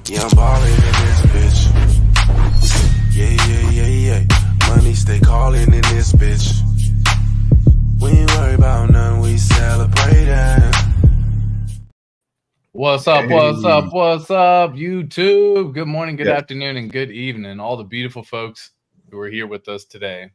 Yeah, I'm ballin' in this bitch. Yeah. Money stay calling in this bitch. We ain't worry about none, we celebrating. What's up, YouTube? Good morning, good afternoon, and good evening, all the beautiful folks who are here with us today.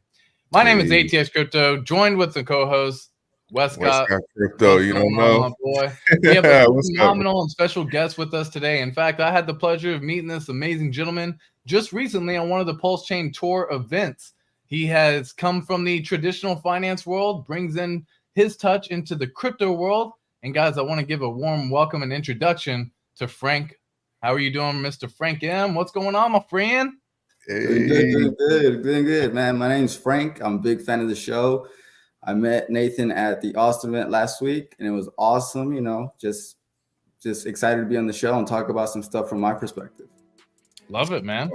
My name is ATX Crypto, joined with the co-host, Westcott Crypto. You don't know, my boy. We have a phenomenal and special guest with us today. In fact, I had the pleasure of meeting this amazing gentleman just recently on one of the PulseChain Tour events. He has come from the traditional finance world, brings in his touch into the crypto world. And guys, I want to give a warm welcome and introduction to Frank. How are you doing, Mr. Frank M? What's going on, my friend? Hey. Doing good, man. My name's Frank. I'm a big fan of the show. I met Nathan at the Austin event last week, and it was awesome. You know, just excited to be on the show and talk about some stuff from my perspective. Love it, man.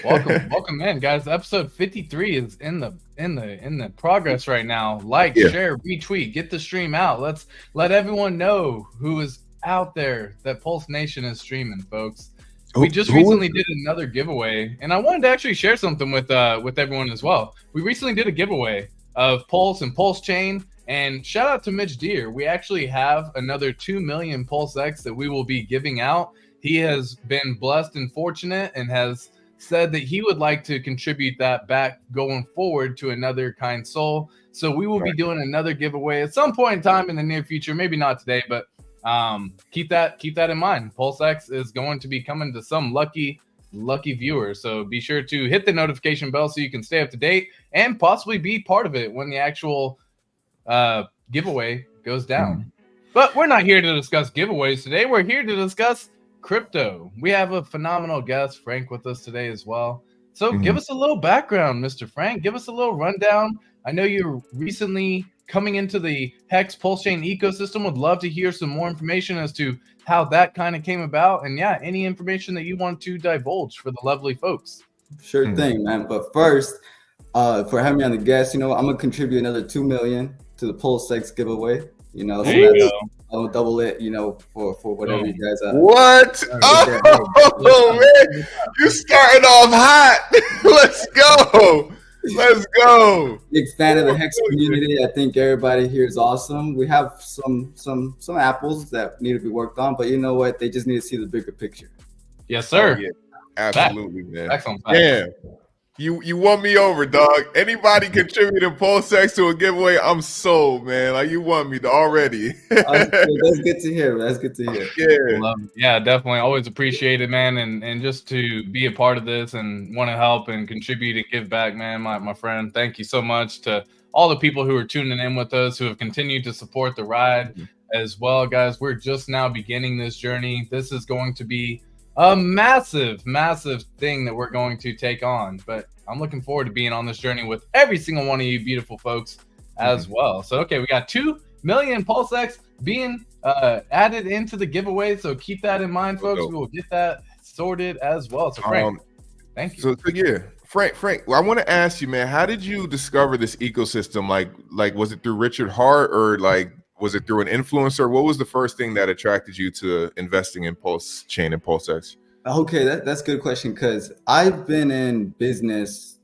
Welcome, man, guys. Episode 53 is in the progress right now. Like, share, retweet, get the stream out. Let's let everyone know who is out there that PulseNation is streaming, folks. We just recently did another giveaway, and I wanted to actually share something with everyone as well. We recently did a giveaway of Pulse and PulseChain, and shout out to Mitch Deere. We actually have another 2 million PulseX that we will be giving out. He has been blessed and fortunate and has said that he would like to contribute that back going forward to another kind soul. So we will be doing another giveaway at some point in time in the near future. Maybe not today, but keep that in mind. PulseX is going to be coming to some lucky viewers. So be sure to hit the notification bell so you can stay up to date and possibly be part of it when the actual giveaway goes down. But we're not here to discuss giveaways today. We're here to discuss crypto. We have a phenomenal guest, Frank, with us today as well. So give us a little background, Mr. Frank. Give us a little rundown. I know you're recently coming into the HEX PulseChain ecosystem. Would love to hear some more information as to how that kind of came about. And yeah, any information that you want to divulge for the lovely folks. Sure thing, man. But first, for having me on the guest, you know, I'm going to contribute another 2 million to the PulseX giveaway. You know, I'll double it, you know, for whatever you guys are. What? Oh, man. You starting off hot. Let's go. Big fan of the HEX community. I think everybody here is awesome. We have some apples that need to be worked on, but you know what? They just need to see the bigger picture. Yes, sir. Oh, yeah. Absolutely, man. Excellent. Damn. You won me over, dog. Anybody contributing PulseX to a giveaway, I'm sold, man. Like, you won me already. That's good to hear. That's good to hear. Yeah, definitely. Always appreciate it, man. And just to be a part of this and want to help and contribute and give back, man, my friend. Thank you so much to all the people who are tuning in with us, who have continued to support the ride as well, guys. We're just now beginning this journey. This is going to be a massive thing that we're going to take on, but I'm looking forward to being on this journey with every single one of you beautiful folks as well. So, okay, we got 2 million PulseX being added into the giveaway, so keep that in mind, folks. We will get that sorted as well. So, Frank, thank you. So yeah, Frank, well, I want to ask you, man, how did you discover this ecosystem? Like, was it through Richard Hart, or like, was it through an influencer? What was the first thing that attracted you to investing in PulseChain and PulseX? Okay, that's a good question, because I've been in business,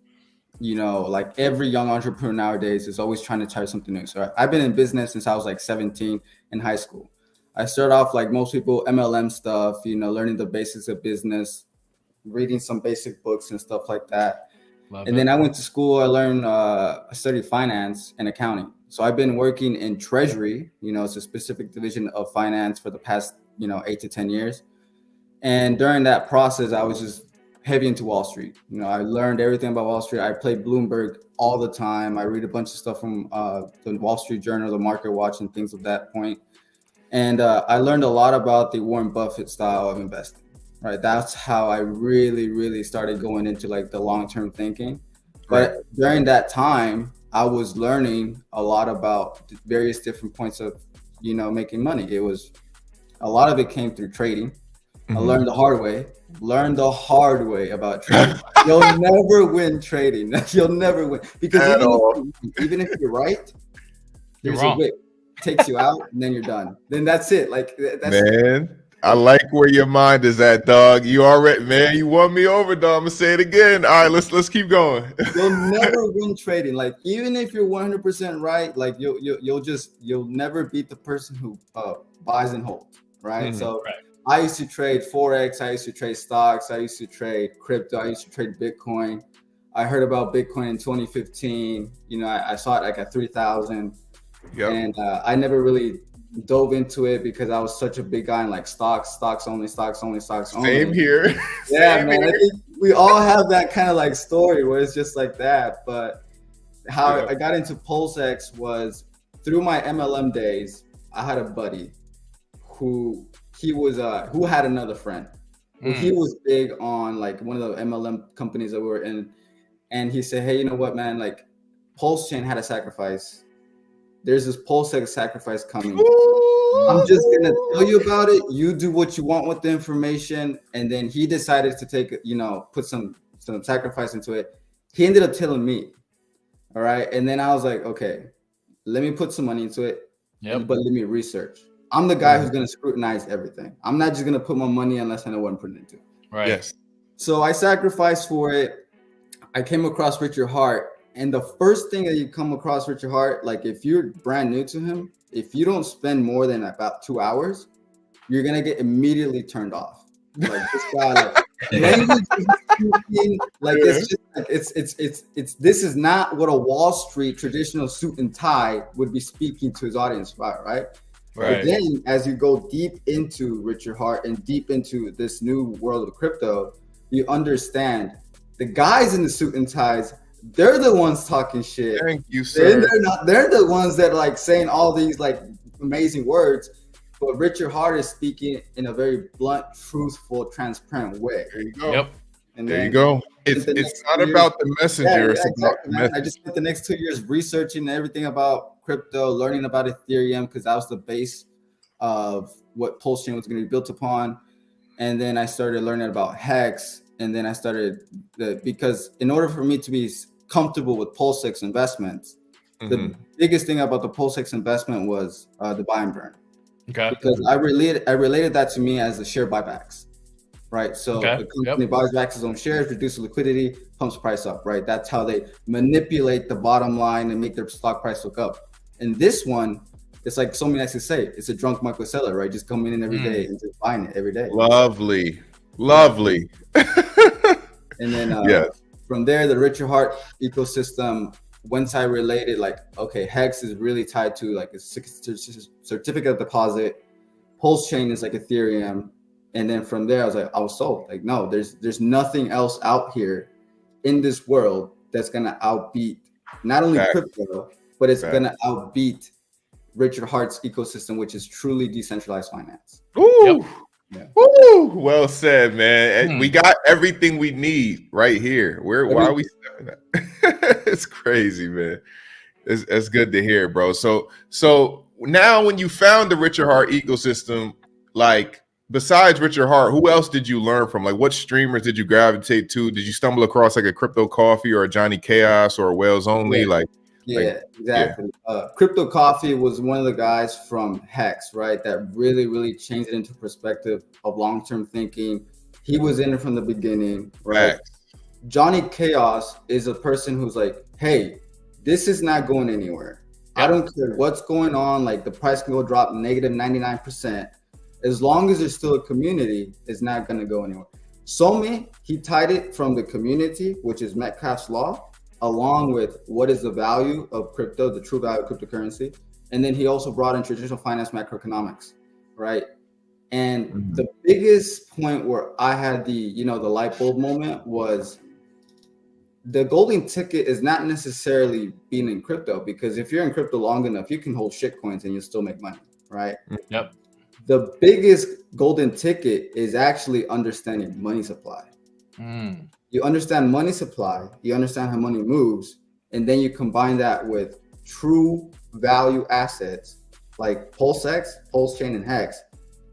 you know, like every young entrepreneur nowadays is always trying to try something new. So I've been in business since I was like 17 in high school. I started off like most people, MLM stuff, you know, learning the basics of business, reading some basic books and stuff like that. Then I went to school. I studied finance and accounting. So I've been working in treasury, you know, it's a specific division of finance for the past, 8 to 10 years. And during that process, I was just heavy into Wall Street. You know, I learned everything about Wall Street. I played Bloomberg all the time. I read a bunch of stuff from the Wall Street Journal, the Market Watch, and things of that point. And I learned a lot about the Warren Buffett style of investing, right? That's how I really, really started going into like the long-term thinking. But during that time, I was learning a lot about various different points of, making money. A lot of it came through trading. I learned the hard way about trading. You'll never win trading. You'll never win, because even if you're right, there's a whip, takes you out, and then you're done. Then that's it. Like that's man. I like where your mind is at, dog. You already, man, you won me over, dog. I'm gonna say it again. All right, let's keep going. You'll never win trading. Like even if you're 100% right, like you'll never beat the person who buys and holds, right? So I used to trade Forex, I used to trade stocks, I used to trade crypto, I used to trade Bitcoin. I heard about Bitcoin in 2015. You know, I saw it like at 3,000. Yep. And I never really dove into it because I was such a big guy in like stocks only. Same here. Yeah, Same man. here. I think we all have that kind of like story where it's just like that. But how I got into PulseX was through my MLM days. I had a buddy who had another friend. He was big on like one of the MLM companies that we were in. And he said, hey, you know what, man? Like PulseChain had a sacrifice. There's this PulseX sacrifice coming. I'm just gonna tell you about it. You do what you want with the information. And then he decided to take, put some sacrifice into it. He ended up telling me. All right. And then I was like, okay, let me put some money into it. But let me research. I'm the guy who's gonna scrutinize everything. I'm not just gonna put my money unless I know what I'm putting into. Right. Yes. So I sacrificed for it. I came across Richard Hart. And the first thing that you come across Richard Hart, like if you're brand new to him, if you don't spend more than about 2 hours, you're gonna get immediately turned off. Like this guy, like language is speaking, like it's just like it's this is not what a Wall Street traditional suit and tie would be speaking to his audience about, right? But then as you go deep into Richard Hart and deep into this new world of crypto, you understand the guys in the suit and ties. They're the ones talking shit. Thank you, sir. They're the ones that like saying all these like amazing words. But Richard Hart is speaking in a very blunt, truthful, transparent way. There you go. Yep. And there you go. It's not about the messenger. It's about the message. I just spent the next 2 years researching everything about crypto, learning about Ethereum because that was the base of what PulseChain was going to be built upon. And then I started learning about HEX. And then I started because in order for me to be comfortable with PulseX investments, the biggest thing about the PulseX investment was the buy and burn. Okay. Because I related that to me as the share buybacks, right? So the company buys back its own shares, reduces liquidity, pumps price up, right? That's how they manipulate the bottom line and make their stock price look up. And this one, it's like so many likes to say, it's a drunk Michael seller, right? Just coming in every day and just buying it every day. Lovely. And then from there, the Richard Hart ecosystem, once I related, like, okay, HEX is really tied to like a certificate of deposit. PulseChain is like Ethereum. And then from there, I was sold. Like, no, there's nothing else out here in this world that's gonna outbeat not only crypto, but it's gonna outbeat Richard Hart's ecosystem, which is truly decentralized finance. Ooh. Yeah. Woo! Well said, man. We got everything we need right here. Why are we stepping that? It's crazy, man. It's good to hear, bro. So now when you found the Richard Hart ecosystem, like besides Richard Hart, who else did you learn from? Like what streamers did you gravitate to? Did you stumble across like a Crypto Coffee or a Johnny Chaos or a Whales Only? Exactly. Crypto Coffee was one of the guys from HEX, right? That really changed it into perspective of long-term thinking. He was in it from the beginning, right? Johnny Chaos is a person who's like, hey, this is not going anywhere. I don't care what's going on. Like the price can go drop negative 99%. As long as there's still a community, it's not going to go anywhere. Somi, he tied it from the community, which is Metcalfe's law, along with what is the value of crypto, the true value of cryptocurrency. And then he also brought in traditional finance macroeconomics, right? And the biggest point where I had the light bulb moment was the golden ticket is not necessarily being in crypto, because if you're in crypto long enough, you can hold shit coins and you'll still make money, right? Yep. The biggest golden ticket is actually understanding money supply. You understand money supply, you understand how money moves, and then you combine that with true value assets like PulseX, PulseChain, and HEX,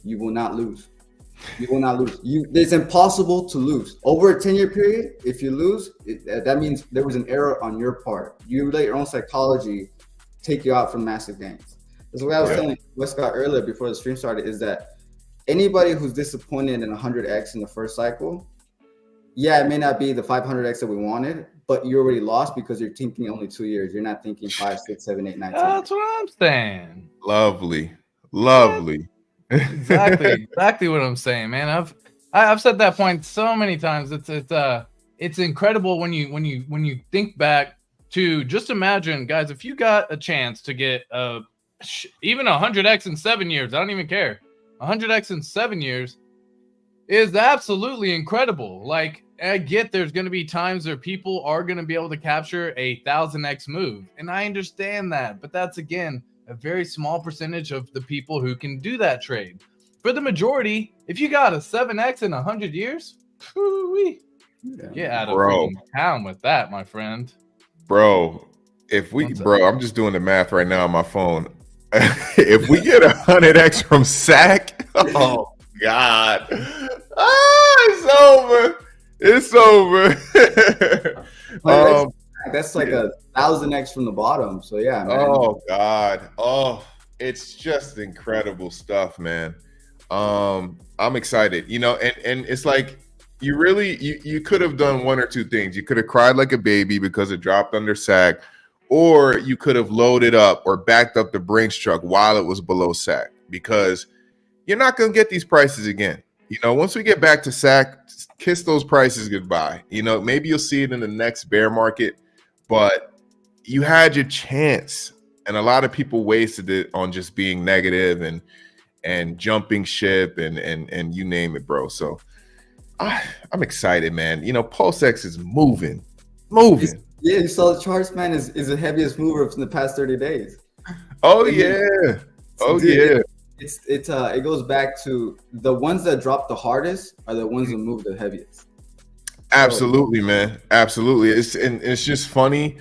you will not lose. You will not lose. It's impossible to lose. Over a 10-year period, if you lose, that means there was an error on your part. You let your own psychology take you out from massive gains. That's what I was telling Westcott earlier before the stream started, is that anybody who's disappointed in 100x in the first cycle, yeah, it may not be the 500x that we wanted, but you already lost because you're thinking only 2 years. You're not thinking 5, 6, 7, 8, 9, 10. That's what I'm saying. Lovely. Exactly what I'm saying, man. I've said that point so many times. It's incredible when you think back to, just imagine, guys, if you got a chance to get even 100x in 7 years, I don't even care. 100x in 7 years is absolutely incredible. Like, I get there's going to be times where people are going to be able to capture a 1000x move, and I understand that, but that's, again, a very small percentage of the people who can do that trade. For the majority, if you got a 7x in 100 years, get out of freaking town with that, my friend. Bro, I'm just doing the math right now on my phone. If we get 100x from SAC, oh God, it's over. That's like 1000x from the bottom. So yeah, man. Oh God. Oh, it's just incredible stuff, man. I'm excited, and it's like you could have done one or two things. You could have cried like a baby because it dropped under SAC, or you could have loaded up or backed up the Brinks truck while it was below SAC, because you're not going to get these prices again. Once we get back to SAC, kiss those prices goodbye. Maybe you'll see it in the next bear market, but you had your chance, and a lot of people wasted it on just being negative and jumping ship and you name it, bro. So I'm excited, man. PulseX is moving. Yeah, you saw the charts, man. Is the heaviest mover in the past 30 days. Oh yeah. It goes back to the ones that drop the hardest are the ones that move the heaviest. Absolutely, man. Absolutely. It's just funny,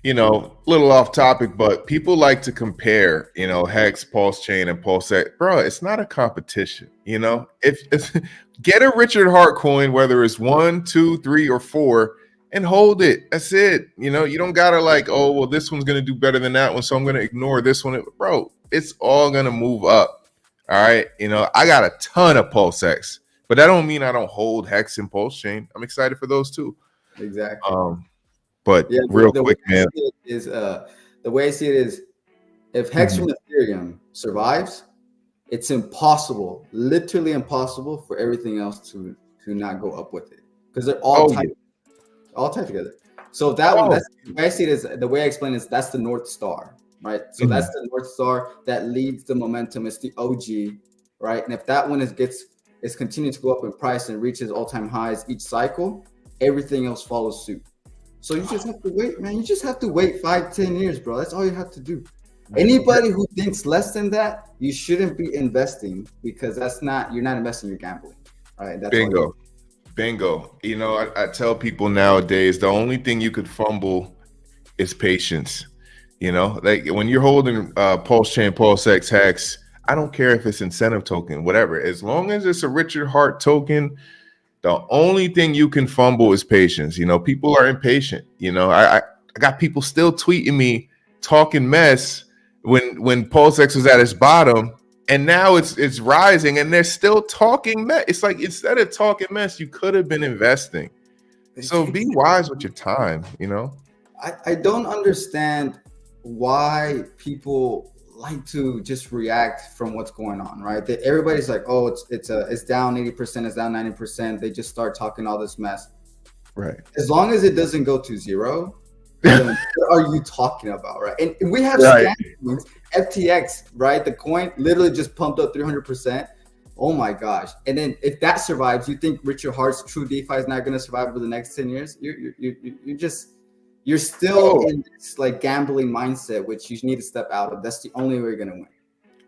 little off topic, but people like to compare, Hex, Pulse Chain, and PulseX. Bro, it's not a competition. If get a Richard Hart coin, whether it's 1, 2, 3, or 4, and hold it. That's it. You don't gotta like, oh, well, this one's gonna do better than that one, so I'm gonna ignore this one. Bro, it's all gonna move up. All right. I got a ton of PulseX, but that don't mean I don't hold Hex and Pulse Chain. I'm excited for those too. Exactly. But yeah, real quick, man. The way I see it is, if Hex from Ethereum survives, it's impossible, literally impossible, for everything else to not go up with it, because they're all tied together. So that one, that's the way I see it is, the way I explain it is, that's the North Star, right? So that's the North Star that leads the momentum. It's the OG, right? And if that one is continuing to go up in price and reaches all-time highs each cycle, everything else follows suit. So you just have to wait, man. You just have to wait 5, 10 years, bro. That's all you have to do. Anybody who thinks less than that, you shouldn't be investing, because you're not investing, you're gambling. All right. That's Bingo. I tell people nowadays, the only thing you could fumble is patience. Like when you're holding Pulse Chain, PulseX, Hex, I don't care if it's incentive token, whatever. As long as it's a Richard Hart token, the only thing you can fumble is patience. People are impatient. I got people still tweeting me talking mess when PulseX was at its bottom, and now it's rising, and they're still talking mess. It's like, instead of talking mess, you could have been investing. So be wise with your time. I don't understand why people like to just react from what's going on, right? Everybody's like, oh, it's down 80%, it's down 90%. They just start talking all this mess. Right. As long as it doesn't go to zero, what are you talking about, right? And we have scams. FTX, right? The coin literally just pumped up 300%. Oh my gosh! And then if that survives, you think Richard Hart's true DeFi is not going to survive over the next 10 years? You're still in this like gambling mindset, which you need to step out of. That's the only way you're going to win.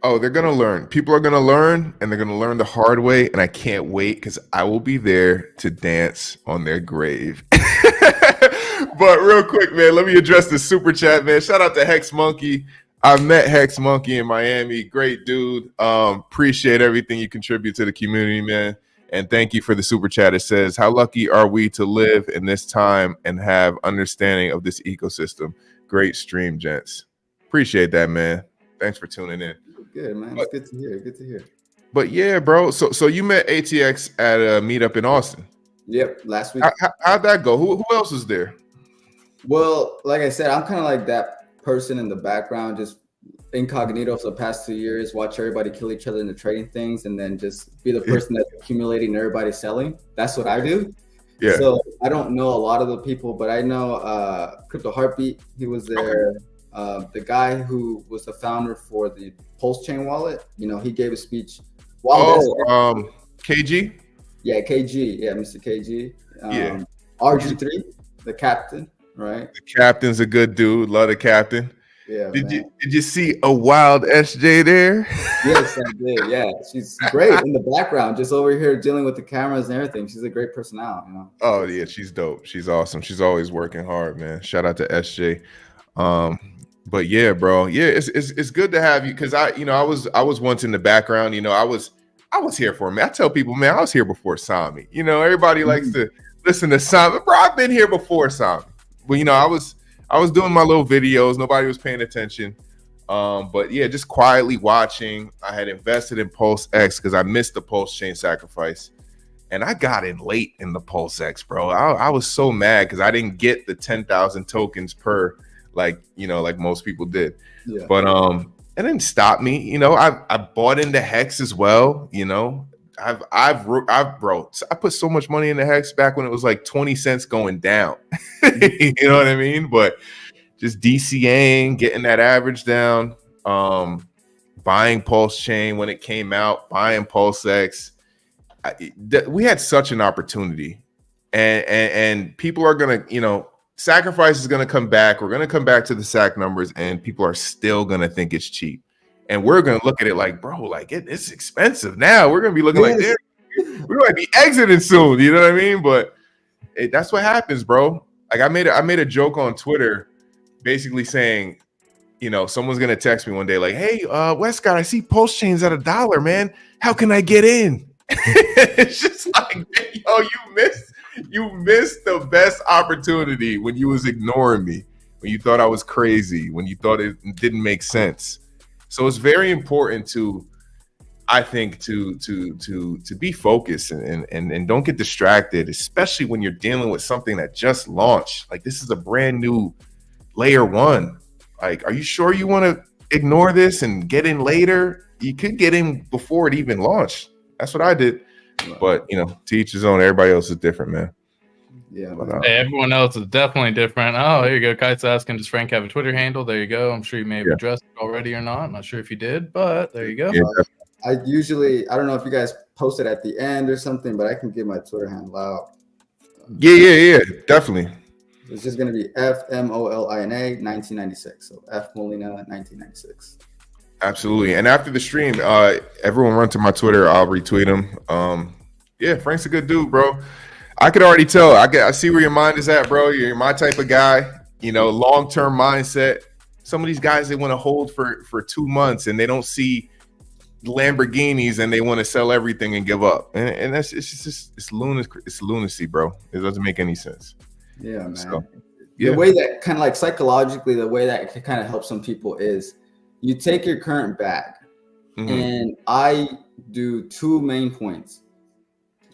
Oh, they're going to learn. People are going to learn, and they're going to learn the hard way. And I can't wait, because I will be there to dance on their grave. But real quick, man, let me address the super chat, man. Shout out to Hex Monkey. I met Hex Monkey in Miami. Great dude. Appreciate everything you contribute to the community, man. And thank you for the super chat. It says, how lucky are we to live in this time and have understanding of this ecosystem? Great stream, gents. Appreciate that, man. Thanks for tuning in. Good, man. It's good to hear. But yeah, bro. So you met ATX at a meetup in Austin. Yep, last week. How'd that go? Who else was there? Well, like I said, I'm kind of like that person in the background, just incognito for the past 2 years, watch everybody kill each other in the trading things, and then just be the person that's accumulating and everybody selling. That's what I do. Yeah. So I don't know a lot of the people, but I know Crypto Heartbeat. He was there. The guy who was the founder for the PulseChain wallet, he gave a speech. KG. Yeah, KG. Yeah, Mr. KG. Yeah. RG3, the captain, right? The captain's a good dude. Love the captain. Yeah. Did you see a wild SJ there? Yes, I did. Yeah, she's great in the background, just over here dealing with the cameras and everything. She's a great personality, Oh yeah, she's dope. She's awesome. She's always working hard, man. Shout out to SJ. But yeah, bro. Yeah, it's good to have you because I was once in the background. I was here for me. I tell people, man, I was here before Sami. Everybody likes to listen to Sami. Bro, I've been here before Sami. But I was doing my little videos. Nobody was paying attention. But yeah, just quietly watching. I had invested in PulseX because I missed the PulseChain sacrifice. And I got in late in the PulseX, bro. I was so mad because I didn't get the 10,000 tokens per, like most people did. Yeah. But it didn't stop me. I bought into HEX as well. I put so much money into HEX back when it was like 20 cents going down. You know what I mean? But just DCAing, getting that average down, buying PulseChain when it came out, buying PulseX. We had such an opportunity, and people are gonna, sacrifice is gonna come back. We're gonna come back to the SAC numbers, and people are still gonna think it's cheap. And we're going to look at it like, bro, like it's expensive now. We're going to be looking like this. We might be exiting soon. You know what I mean? But that's what happens, bro. Like I made a joke on Twitter basically saying, someone's going to text me one day like, hey, Westcott, I see PulseChain's at $1, man. How can I get in? It's just like, yo, you missed the best opportunity when you was ignoring me, when you thought I was crazy, when you thought it didn't make sense. So it's very important I think, to be focused and don't get distracted, especially when you're dealing with something that just launched. Like this is a brand new layer one. Like, are you sure you want to ignore this and get in later? You could get in before it even launched. That's what I did. But to each his own. Everybody else is different, man. Yeah, hey, everyone else is definitely different. Oh, there you go. Kite's asking, does Frank have a Twitter handle? There you go. I'm sure you may have addressed it already or not. I'm not sure if you did, but there you go. Yeah, I don't know if you guys post it at the end or something, but I can give my Twitter handle out. Yeah, definitely. It's just going to be FMOLINA 1996. So F Molina 1996. Absolutely. And after the stream, everyone run to my Twitter. I'll retweet him. Yeah, Frank's a good dude, bro. I could already tell. I see where your mind is at, bro. You're my type of guy. Long-term mindset. Some of these guys, they want to hold for 2 months and they don't see Lamborghinis and they want to sell everything and give up. And it's lunacy, bro. It doesn't make any sense. Yeah, man. So, the way that kind of like psychologically, the way that it can kind of help some people is you take your current bag, and I do 2 main points.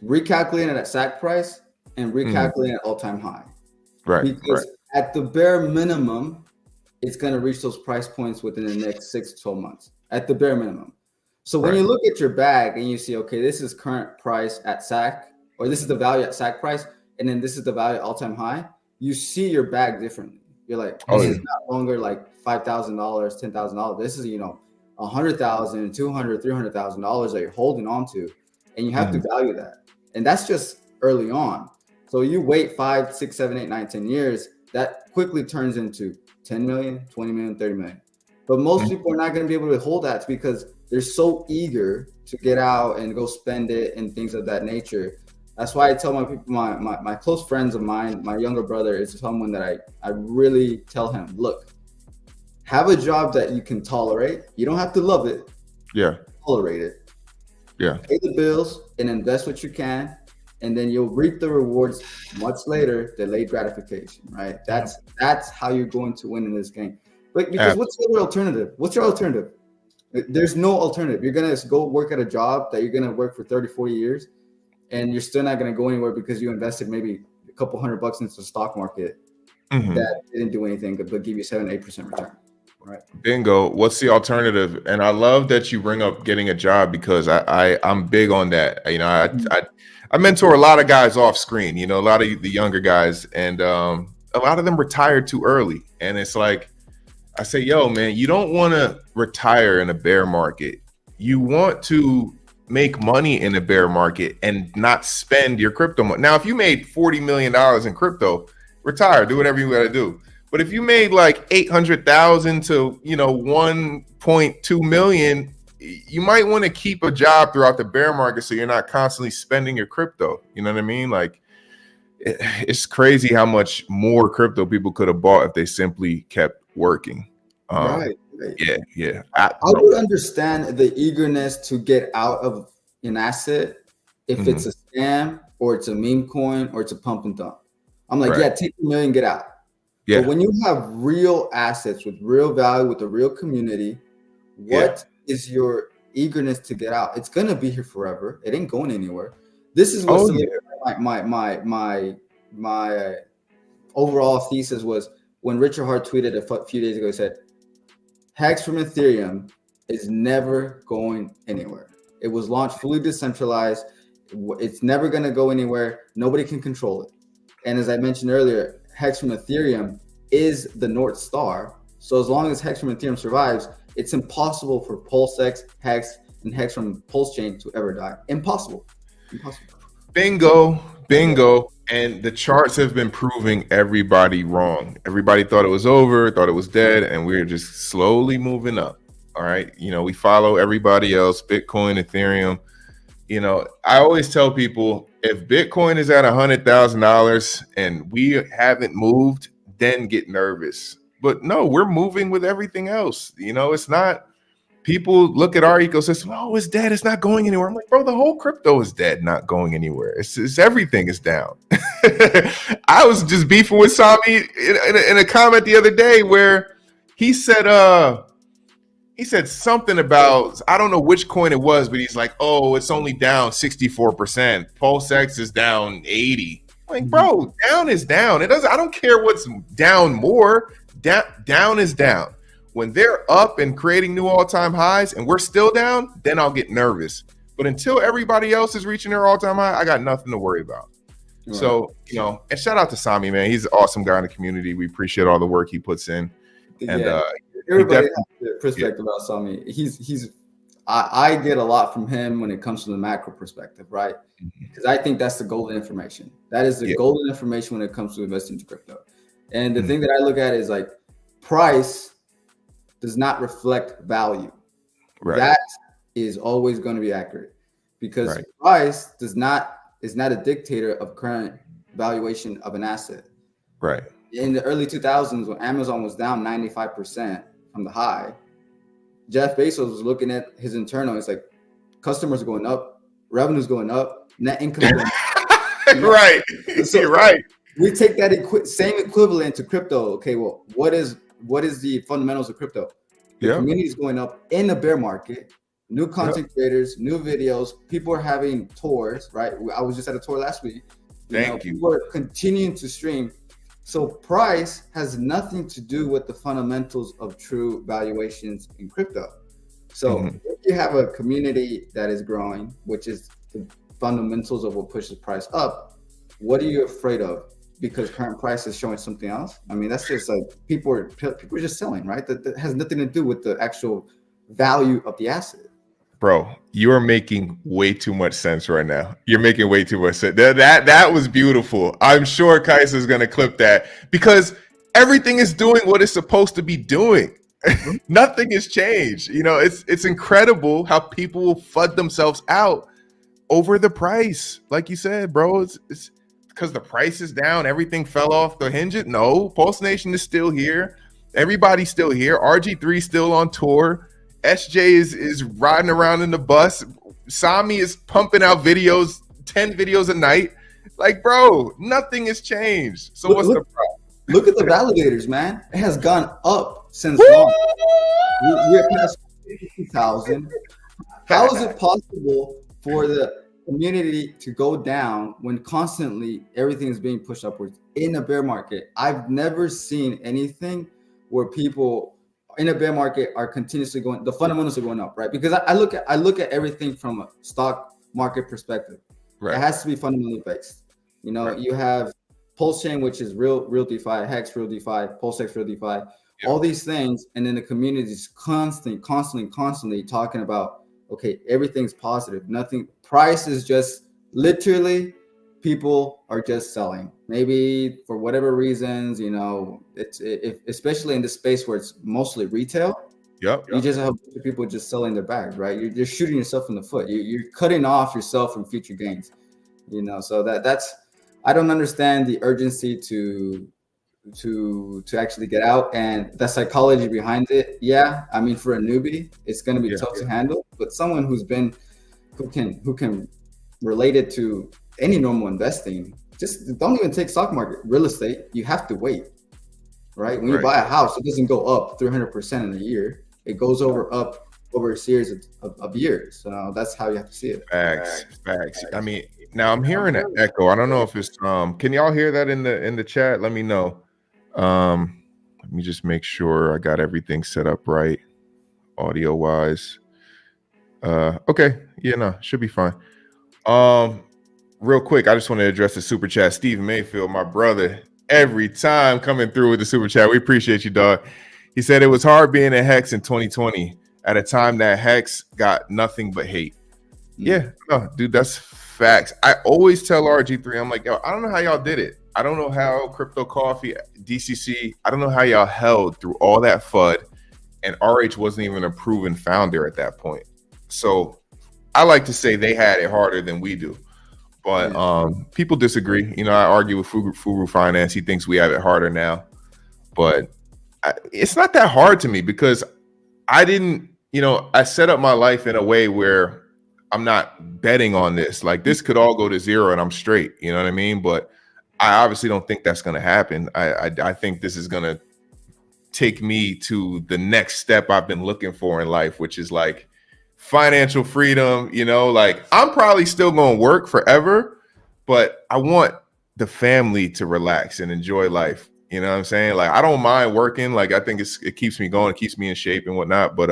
Recalculating at SAC price and recalculating at all-time high. Right. Because at the bare minimum, it's going to reach those price points within the next 6 to 12 months. At the bare minimum. So when you look at your bag and you see, okay, this is current price at SAC, or this is the value at SAC price, and then this is the value at all-time high, you see your bag differently. You're like, this is not longer like $5,000, $10,000. This is, $100,000, $200,000, $300,000 that you're holding on to, and you have to value that. And that's just early on. So you wait 5, 6, 7, 8, 9, 10 years, that quickly turns into 10 million, 20 million, 30 million. But most people are not going to be able to hold that because they're so eager to get out and go spend it and things of that nature. That's why I tell my people, my close friends of mine, my younger brother is someone that I really tell him, look, have a job that you can tolerate. You don't have to love it. Yeah. Tolerate it. Yeah. Pay the bills and invest what you can, and then you'll reap the rewards much later, delayed gratification, right? That's how you're going to win in this game. But because what's the other alternative? What's your alternative? There's no alternative. You're going to go work at a job that you're going to work for 30, 40 years, and you're still not going to go anywhere because you invested maybe a couple $100 into the stock market that didn't do anything but give you 7-8% return. Right. Bingo. What's the alternative? And I love that you bring up getting a job, because I'm big on that. You know, I mentor a lot of guys off screen, you know, a lot of the younger guys, and a lot of them retired too early. And it's like, I say, yo, man, you don't want to retire in a bear market. You want to make money in a bear market and not spend your crypto money. Now, if you made $40 million in crypto, retire, do whatever you got to do. But if you made like 800,000 to, you know, 1.2 million, you might want to keep a job throughout the bear market so you're not constantly spending your crypto. You know what I mean? Like, it's crazy how much more crypto people could have bought if they simply kept working. Right. Yeah. I would understand the eagerness to get out of an asset if it's a scam or it's a meme coin or it's a pump and dump. I'm like, yeah, take $1 million, get out. Yeah. But when you have real assets with real value, with a real community, what is your eagerness to get out? It's gonna be here forever. It ain't going anywhere. This is what my overall thesis was when Richard Hart tweeted a few days ago. He said, "Hex from Ethereum is never going anywhere. It was launched fully decentralized. It's never gonna go anywhere. Nobody can control it." And as I mentioned earlier, Hex from Ethereum is the North Star. So as long as Hex from Ethereum survives, it's impossible for PulseX, Hex, and Hex from PulseChain to ever die. Impossible. Bingo. And the charts have been proving everybody wrong. Everybody thought it was over, thought it was dead, and we're just slowly moving up. All right. You know, we follow everybody else, Bitcoin, Ethereum. You know, I always tell people, if Bitcoin is at $100,000 and we haven't moved, then get nervous. But no, we're moving with everything else. You know, it's not, people look at our ecosystem, oh, it's dead, it's not going anywhere. I'm like, bro, the whole crypto is dead, not going anywhere. It's everything is down. I was just beefing with Sami in a comment the other day where he said something about, I don't know which coin it was, but he's like, oh, it's only down 64%. PulseX is down 80. I'm like, bro, down is down. I don't care what's down more. Down is down. When they're up and creating new all-time highs and we're still down, then I'll get nervous. But until everybody else is reaching their all-time high, I got nothing to worry about. Right. So, you know, and shout out to Sami, man. He's an awesome guy in the community. We appreciate all the work he puts in. And everybody has a perspective about Sami. I get a lot from him when it comes to the macro perspective, right? Because I think that's the golden information. That is the golden information when it comes to investing into crypto. And the thing that I look at is like price does not reflect value. Right. That is always going to be accurate because price is not a dictator of current valuation of an asset. Right. In the early 2000s, when Amazon was down 95% from the high, Jeff Bezos was looking at his internal. It's like customers are going up, revenue's going up, net income going up. Right. So you're right. We take that same equivalent to crypto. Okay, well, what is the fundamentals of crypto? The community is going up in the bear market. New content creators, new videos. People are having tours, right? I was just at a tour last week. Thank you. People are continuing to stream. So price has nothing to do with the fundamentals of true valuations in crypto. So if you have a community that is growing, which is the fundamentals of what pushes price up, what are you afraid of? Because current price is showing something else. I mean, that's just like people are just selling, right? That has nothing to do with the actual value of the asset. Bro, you are making way too much sense right now. You're making way too much sense. That was beautiful. I'm sure Kaisa is going to clip that because everything is doing what it's supposed to be doing. Nothing has changed. You know, it's incredible how people will FUD themselves out over the price. Like you said, bro, it's because the price is down. Everything fell off the hinges. No, PulseNation is still here. Everybody's still here. RG3 still on tour. SJ is riding around in the bus. Sami is pumping out videos, 10 videos a night. Like, bro, nothing has changed. So what's the problem? Look at the validators, man. It has gone up since long. We're past $52,000. How is it possible for the community to go down when constantly everything is being pushed upwards in a bear market? I've never seen anything where people in a bear market are continuously going, the fundamentals are going up, right? Because I look at everything from a stock market perspective. Right. It has to be fundamentally based. You know, you have PulseChain, which is real DeFi, Hex real DeFi, PulseX real DeFi, all these things, and then the community is constantly talking about, okay, everything's positive. Nothing. Price is just literally people are just selling. Maybe for whatever reasons, you know, especially in this space where it's mostly retail. You just have people just selling their bags, right? You're shooting yourself in the foot. You're cutting off yourself from future gains. You know, so that's I don't understand the urgency to actually get out and the psychology behind it. Yeah, I mean, for a newbie, it's going to be tough to handle, but someone who can relate it to any normal investing, just don't even take stock market, real estate. You have to wait, right? When you buy a house, it doesn't go up 300% in a year. It goes up over a series of years. So that's how you have to see it. Facts. I mean, now I'm hearing an echo. I don't know if it's can y'all hear that in the chat? Let me know. Let me just make sure I got everything set up right, audio wise. Okay, should be fine. Real quick, I just want to address the super chat. Stephen Mayfield, my brother, every time coming through with the super chat. We appreciate you, dog. He said it was hard being a Hex in 2020 at a time that Hex got nothing but hate. Yeah, no, dude, that's facts. I always tell RG3, I'm like, yo, I don't know how y'all did it. I don't know how Crypto Coffee, DCC, I don't know how y'all held through all that FUD, and RH wasn't even a proven founder at that point. So I like to say they had it harder than we do. But people disagree. You know, I argue with Furu Finance. He thinks we have it harder now. But it's not that hard to me because I didn't, I set up my life in a way where I'm not betting on this. Like, this could all go to zero and I'm straight. You know what I mean? But I obviously don't think that's going to happen. I think this is going to take me to the next step I've been looking for in life, which is like financial freedom. Like, I'm probably still going to work forever, but I want the family to relax and enjoy life. You know what I'm saying? Like, I don't mind working. Like, I think it keeps me going, it keeps me in shape and whatnot. But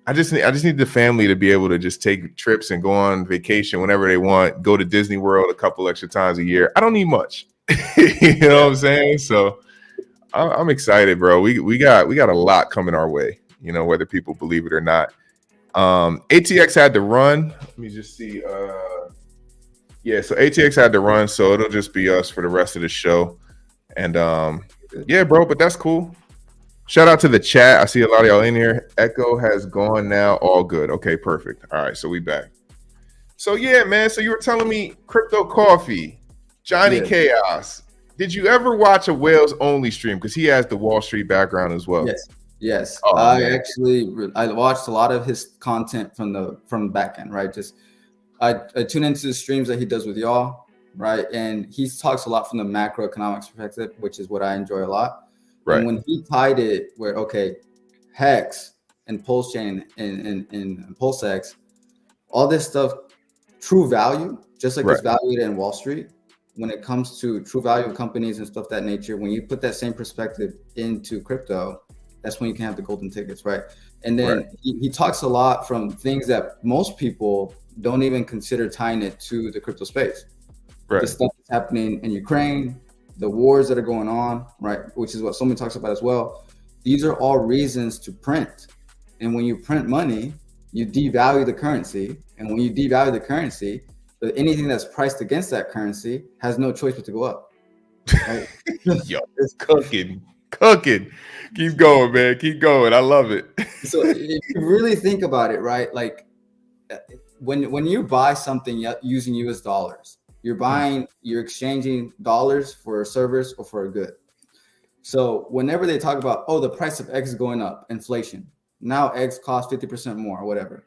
I just need the family to be able to just take trips and go on vacation whenever they want, go to Disney World a couple extra times a year. I don't need much. You know what I'm saying? So I'm excited, bro. We got a lot coming our way, whether people believe it or not. ATX had to run. Let me just see. So ATX had to run, so it'll just be us for the rest of the show. And yeah, bro, but that's cool. Shout out to the chat. I see a lot of y'all in here. Echo has gone now. All good. Okay, perfect. All right, so we back. So yeah, man. So you were telling me Crypto Coffee, Johnny Chaos. Did you ever watch a Wales only stream? Because he has the Wall Street background as well. Yes. I watched a lot of his content from the back end, right? Just I tune into the streams that he does with y'all, right? And he talks a lot from the macroeconomics perspective, which is what I enjoy a lot. Right. And when he tied it where, okay, Hex and PulseChain and PulseX, all this stuff, true value, just like it's valued in Wall Street, when it comes to true value of companies and stuff that nature, when you put that same perspective into crypto, that's when you can have the golden tickets, right? And then he talks a lot from things that most people don't even consider tying it to the crypto space. Right. The stuff that's happening in Ukraine, the wars that are going on, right? Which is what someone talks about as well. These are all reasons to print. And when you print money, you devalue the currency. And when you devalue the currency, anything that's priced against that currency has no choice but to go up. Right? Yo, it's cooking. Keep going, man. Keep going. I love it. So if you really think about it, right? Like when you buy something using US dollars, you're exchanging dollars for a service or for a good. So whenever they talk about, oh, the price of eggs is going up, inflation, now eggs cost 50% more or whatever.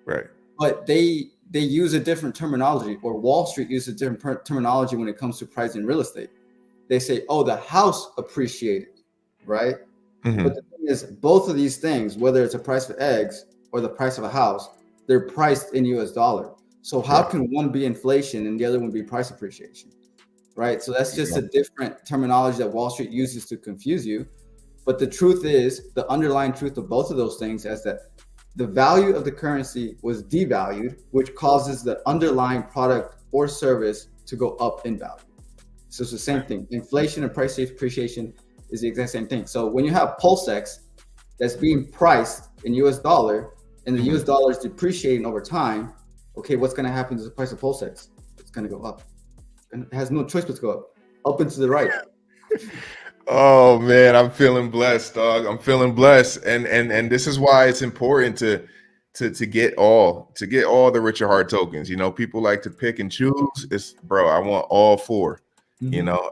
Right. But they use a different terminology, or Wall Street uses a different terminology when it comes to pricing real estate. They say, oh, the house appreciated, right? Mm-hmm. But the thing is both of these things, whether it's a price of eggs or the price of a house, they're priced in US dollar. So how can one be inflation and the other one be price appreciation? Right. So that's just a different terminology that Wall Street uses to confuse you. But the truth is, the underlying truth of both of those things is that the value of the currency was devalued, which causes the underlying product or service to go up in value. So it's the same thing. Inflation and price appreciation is the exact same thing. So when you have PulseX that's being priced in US dollar and the US dollar is depreciating over time, okay, what's going to happen to the price of PulseX? It's going to go up. And it has no choice but to go up and to the right. Oh man, I'm feeling blessed, dog. I'm feeling blessed, and this is why it's important to get all the Richard Hart tokens. You know, people like to pick and choose. I want all four. You know,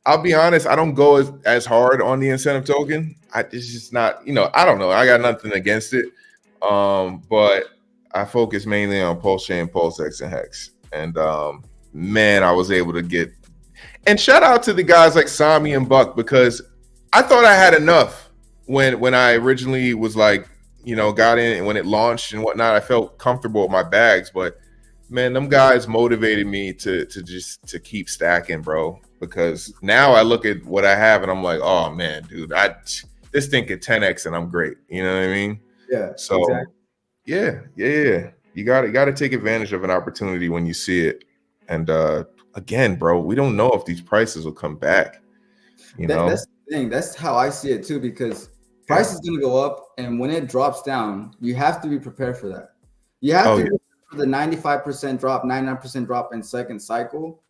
I'll be honest, I don't go as hard on the incentive token. It's just not, you know, I don't know. I got nothing against it, but I focus mainly on PulseChain, PulseX, and Hex. And man, I was able to get. And shout out to the guys like Sami and Buck, because I thought I had enough when I originally was like, you know, got in and when it launched and whatnot. I felt comfortable with my bags, but man, them guys motivated me to keep stacking, bro. Because now I look at what I have and I'm like, oh man, dude, this thing could 10x and I'm great. You know what I mean? Yeah. So exactly. yeah. You got to take advantage of an opportunity when you see it. And again, bro, we don't know if these prices will come back. You know, that's the thing. That's how I see it too, because price is going to go up, and when it drops down, you have to be prepared for that. You have to be prepared for the 95% drop, 99% drop in second cycle.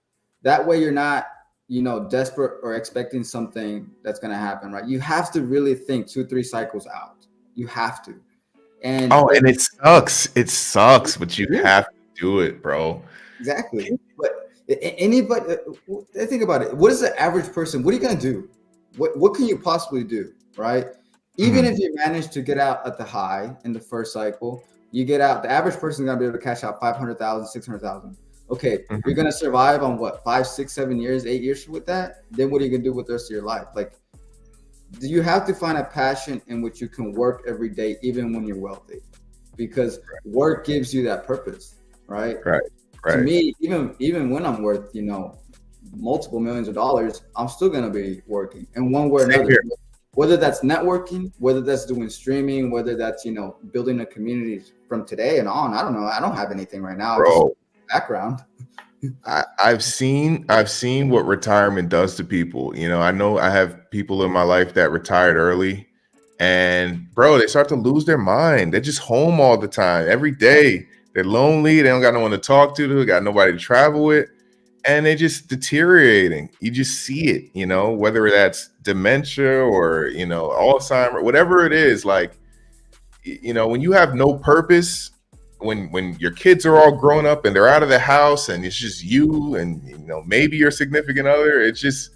That way, you're not, you know, desperate or expecting something that's going to happen, right? You have to really think 2-3 cycles out. You have to. And and it sucks. It sucks, but you have to do it, bro. Exactly. But anybody, think about it. What is the average person? What are you going to do? What can you possibly do, right? Even if you manage to get out at the high in the first cycle, you get out, the average person is going to be able to cash out 500,000, 600,000. Okay, you're going to survive on what, 5, 6, 7 years, 8 years with that? Then what are you going to do with the rest of your life? Like, you have to find a passion in which you can work every day, even when you're wealthy, because work gives you that purpose, right? Right. To me, even when I'm worth, you know, multiple millions of dollars, I'm still going to be working in one way or another. Whether that's networking, whether that's doing streaming, whether that's, you know, building a community from today and on. I don't know. I don't have anything right now. Bro, background. I've seen what retirement does to people. You know I have people in my life that retired early, and bro, they start to lose their mind. They're just home all the time, every day. They're lonely. They don't got no one to talk to. They got nobody to travel with, and they're just deteriorating. You just see it, you know, whether that's dementia or, you know, Alzheimer's, whatever it is. Like, you know, when you have no purpose, when your kids are all grown up and they're out of the house and it's just you and, you know, maybe your significant other, it's just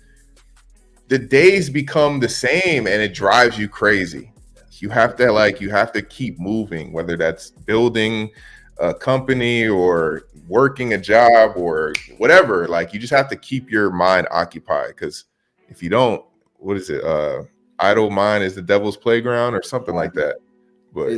the days become the same and it drives you crazy. You have to keep moving, whether that's building a company or working a job or whatever. Like, you just have to keep your mind occupied, because if you don't, what is it? Idle mind is the devil's playground or something like that. But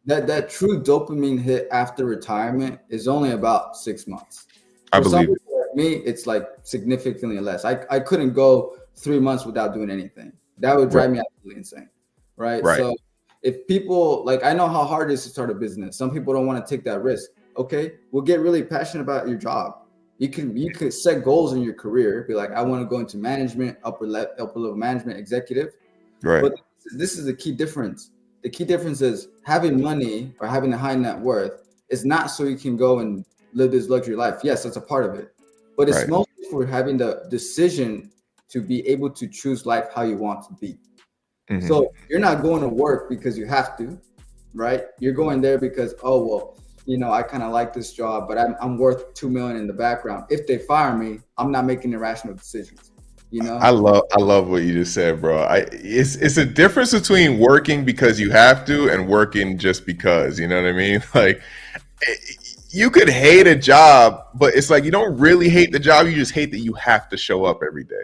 that true dopamine hit after retirement is only about 6 months. I believe it. Like me, it's like significantly less. I couldn't go 3 months without doing anything. That would drive me absolutely insane. Right. So if people, like, I know how hard it is to start a business. Some people don't want to take that risk. Okay, well, get really passionate about your job. You could set goals in your career. Be like, I want to go into management, upper level management, executive. Right. But this is the key difference. The key difference is having money or having a high net worth is not so you can go and live this luxury life. Yes, that's a part of it, but it's mostly for having the decision to be able to choose life how you want to be. So you're not going to work because you have to, right? You're going there because, oh, well, you know, I kind of like this job, but I'm worth $2 million in the background. If they fire me, I'm not making irrational decisions. You know, I love what you just said, bro. It's a difference between working because you have to and working just because, you know what I mean? Like, you could hate a job, but it's like, you don't really hate the job. You just hate that you have to show up every day.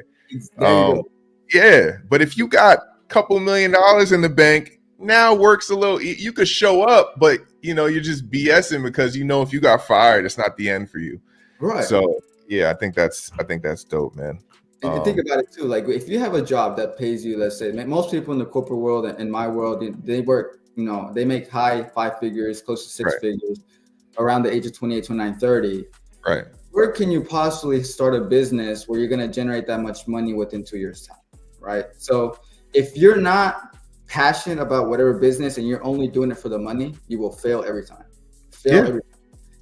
Yeah. But if you got couple $1 million in the bank. Now works a little. You could show up, but you're just BSing because if you got fired, it's not the end for you. Right. So yeah, I think that's dope, man. And think about it too. Like if you have a job that pays you, let's say, most people in the corporate world and in my world, they work. They make high 5 figures, close to 6 figures, around the age of 28, 29, 30. Right. Where can you possibly start a business where you're going to generate that much money within 2 years' time, right? So if you're not passionate about whatever business and you're only doing it for the money, you will fail every time. Every time.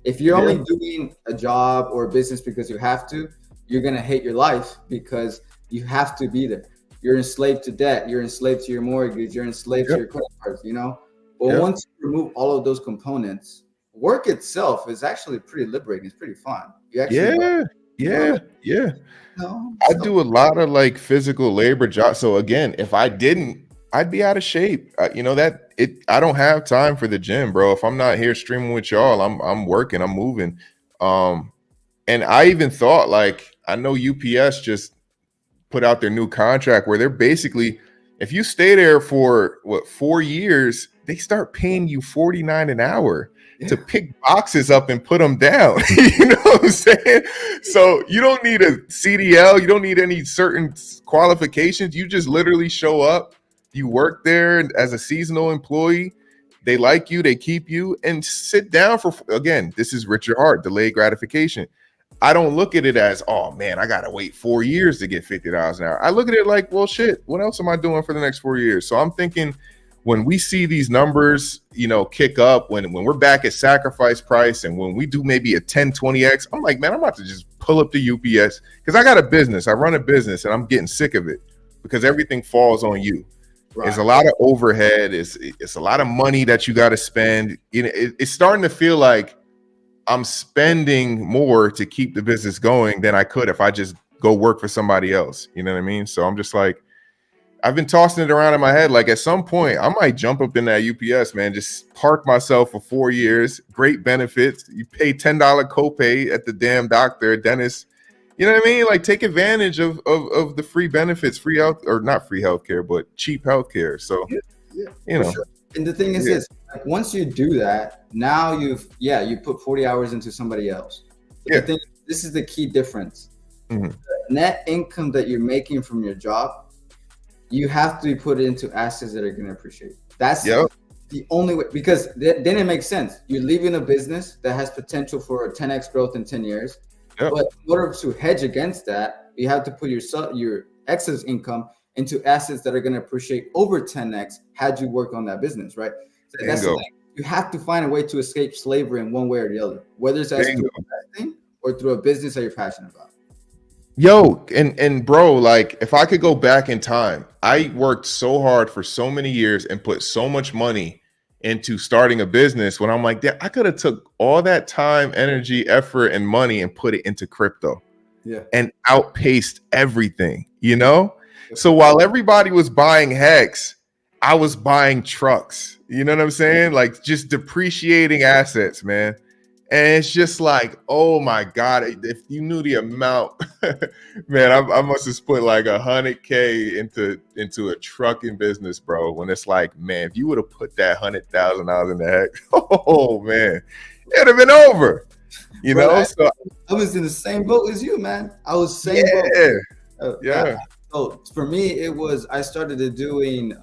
If you're only doing a job or a business because you have to, you're going to hate your life because you have to be there. You're enslaved to debt. You're enslaved to your mortgage. You're enslaved to your credit cards, But once you remove all of those components, work itself is actually pretty liberating. It's pretty fun. You actually I do a lot of like physical labor jobs. So again, if I didn't, I'd be out of shape. I don't have time for the gym, bro. If I'm not here streaming with y'all, I'm working, I'm moving. And I even thought, like, I know UPS just put out their new contract where they're basically, if you stay there for 4 years, they start paying you $49 an hour to pick boxes up and put them down. You know what I'm saying? So you don't need a CDL. You don't need any certain qualifications. You just literally show up. You work there as a seasonal employee. They like you. They keep you and sit down for, again, this is Richard Hart, delayed gratification. I don't look at it as, oh man, I got to wait 4 years to get $50 an hour. I look at it like, well, shit, what else am I doing for the next 4 years? So I'm thinking, when we see these numbers, kick up, when we're back at sacrifice price and when we do maybe a 10, 20X, I'm like, man, I'm about to just pull up the UPS because I got a business. I run a business and I'm getting sick of it because everything falls on you. Right. There's a lot of overhead. It's a lot of money that you got to spend. It's starting to feel like I'm spending more to keep the business going than I could if I just go work for somebody else. You know what I mean? So I'm just like, I've been tossing it around in my head. Like at some point, I might jump up in that UPS, man. Just park myself for 4 years. Great benefits. You pay $10 copay at the damn doctor, dentist. You know what I mean? Like take advantage of the free benefits, free health, or not free healthcare, but cheap healthcare. So, Sure. And the thing is this, like once you do that, now you put 40 hours into somebody else. But this is the key difference. Mm-hmm. The net income that you're making from your job, you have to put it into assets that are going to appreciate. That's the only way, because then it makes sense. You're leaving a business that has potential for a 10x growth in 10 years. Yep. But in order to hedge against that, you have to put your excess income into assets that are going to appreciate over 10x had you worked on that business, right? So that's the thing. You have to find a way to escape slavery in one way or the other, whether it's through investing or through a business that you're passionate about. Yo, and bro, like if I could go back in time, I worked so hard for so many years and put so much money into starting a business when I'm like, I could have took all that time, energy, effort, and money and put it into crypto and outpaced everything, So while everybody was buying HEX, I was buying trucks. You know what I'm saying? Like just depreciating assets, man. And it's just like, oh my God, if you knew the amount, man, I must have put like $100K into a trucking business, bro. When it's like, man, if you would have put that $100,000 in the HEX, oh man, it'd have been over. So I was in the same boat as you, man. I was same boat. So for me, I started doing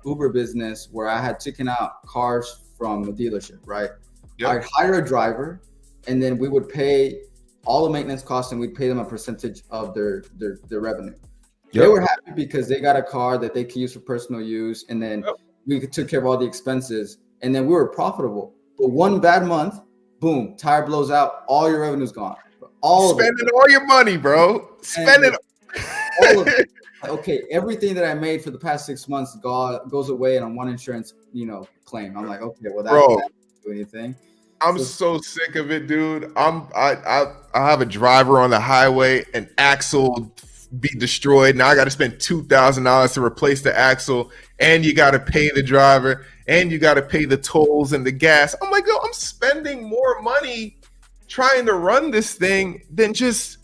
Uber business where I had taken out cars from a dealership, right? Yep. I'd hire a driver, and then we would pay all the maintenance costs, and we'd pay them a percentage of their revenue. Yep. They were happy because they got a car that they could use for personal use, and then we took care of all the expenses, and then we were profitable. But one bad month, boom, tire blows out, all your revenue's gone. Spending all your money, bro. Spending all of it. Okay, everything that I made for the past 6 months goes away on one insurance, claim. I'm like, okay, well, that do anything. I'm so sick of it, dude. I have a driver on the highway, an axle be destroyed. Now I got to spend $2,000 to replace the axle, and you got to pay the driver, and you got to pay the tolls and the gas. I'm like, yo, I'm spending more money trying to run this thing than just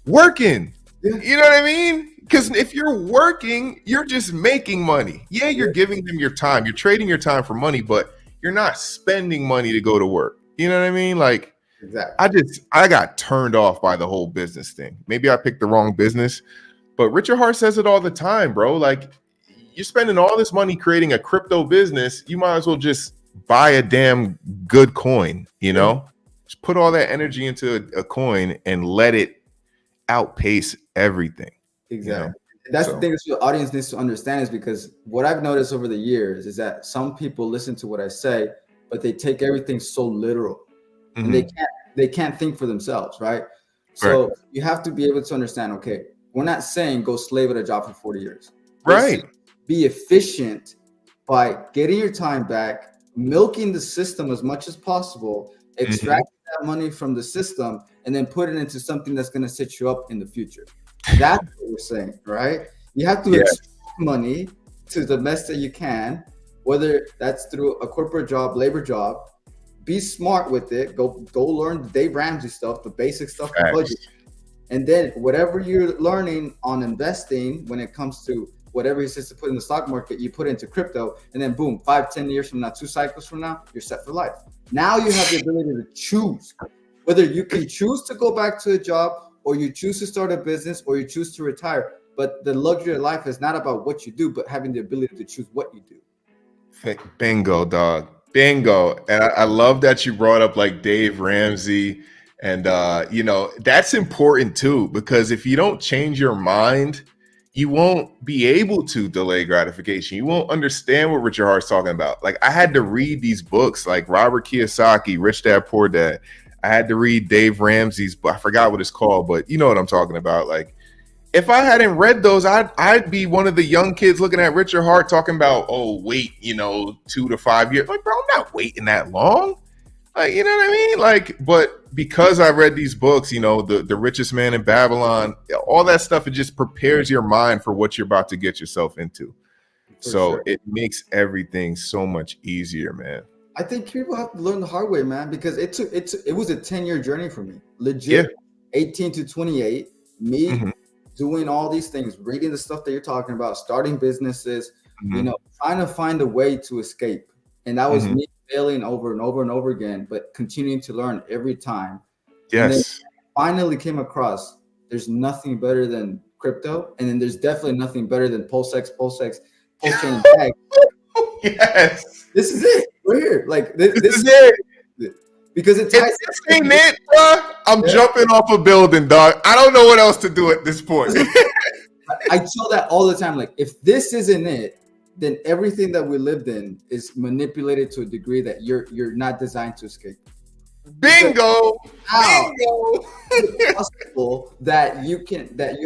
working. You know what I mean? Because if you're working, you're just making money. Yeah, you're giving them your time. You're trading your time for money, but you're not spending money to go to work. You know what I mean? Like, Exactly. I got turned off by the whole business thing. Maybe I picked the wrong business, but Richard Hart says it all the time, bro. Like, you're spending all this money creating a crypto business. You might as well just buy a damn good coin, you know? Just put all that energy into a coin and let it outpace everything. Exactly. You know? That's the thing that the audience needs to understand, is because what I've noticed over the years is that some people listen to what I say, but they take everything so literal, and they can't think for themselves, right? So you have to be able to understand, okay, we're not saying go slave at a job for 40 years. Right. Be efficient by getting your time back, milking the system as much as possible, extracting that money from the system, and then put it into something that's going to set you up in the future. That's what we're saying, right? You have to extract money to the best that you can, whether that's through a corporate job, labor job. Be smart with it. Go learn the Dave Ramsey stuff, the basic stuff, the budget. And then whatever you're learning on investing, when it comes to whatever he says to put in the stock market, you put into crypto, and then boom, 5-10 years from now, 2 cycles from now, you're set for life. Now you have the ability to choose whether you can choose to go back to a job, or you choose to start a business, or you choose to retire. But the luxury of life is not about what you do, but having the ability to choose what you do. Bingo, dog. Bingo. And I love that you brought up like Dave Ramsey. And, you know, that's important too, because if you don't change your mind, you won't be able to delay gratification. You won't understand what Richard Hart's talking about. Like, I had to read these books like Robert Kiyosaki, Rich Dad, Poor Dad. I had to read Dave Ramsey's book. I forgot what it's called, but you know what I'm talking about. Like, if I hadn't read those, I'd be one of the young kids looking at Richard Hart talking about, oh, wait, you know, 2 to 5 years. Like, bro, I'm not waiting that long. Like, you know what I mean? Like, but because I read these books, you know, the Richest Man in Babylon, all that stuff, it just prepares your mind for what you're about to get yourself into. So it makes everything so much easier, man. I think people have to learn the hard way, man, because it was a 10-year journey for me. Legit, 18 to 28, me doing all these things, reading the stuff that you're talking about, starting businesses, you know, trying to find a way to escape. And that was me failing over and over and over again, but continuing to learn every time. And then finally came across, there's nothing better than crypto. And then there's definitely nothing better than PulseX, PulseChain, and PEG. This is it. We're here. Like, this is it. Because it ties. This ain't it, bro. I'm jumping off a building, dog. I don't know what else to do at this point. I tell that all the time. Like, if this isn't it, then everything that we lived in is manipulated to a degree that you're not designed to escape. Bingo! How is it possible that you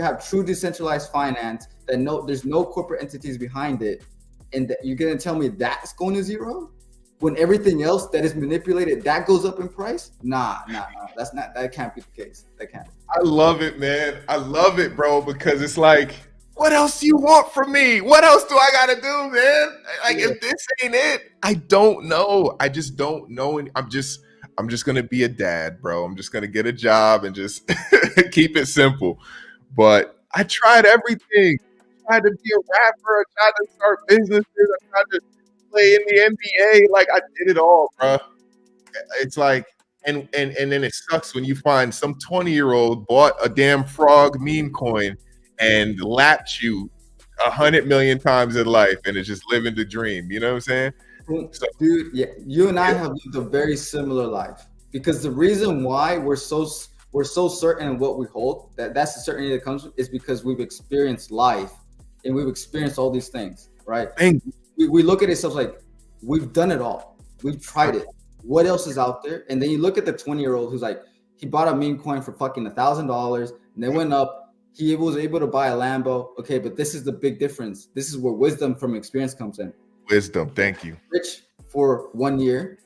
have true decentralized finance, that there's no corporate entities behind it, and that you're gonna tell me that's going to zero when everything else that is manipulated that goes up in price? Nah. That can't be the case. That can't. I love it, man. I love it, bro, because it's like, what else do you want from me? What else do I gotta do, man? Like, if this ain't it, I don't know. I just don't know. And I'm just gonna be a dad, bro. I'm just gonna get a job and just keep it simple. But I tried everything. I tried to be a rapper. I tried to start businesses. I tried to play in the NBA. Like, I did it all, bro. It's like, and then it sucks when you find some 20-year-old bought a damn frog meme coin and lapped you 100 million times in life, and it's just living the dream. You know what I'm saying? So, dude, yeah, you and I have lived a very similar life, because the reason why we're so certain in what we hold, that's the certainty that comes is because we've experienced life and we've experienced all these things, right? We look at ourselves like, we've done it all. We've tried it. What else is out there? And then you look at the 20-year-old who's like, he bought a meme coin for fucking $1,000 and they went up. He was able to buy a Lambo. Okay, but this is the big difference. This is where wisdom from experience comes in. Wisdom, thank you. Rich for 1 year.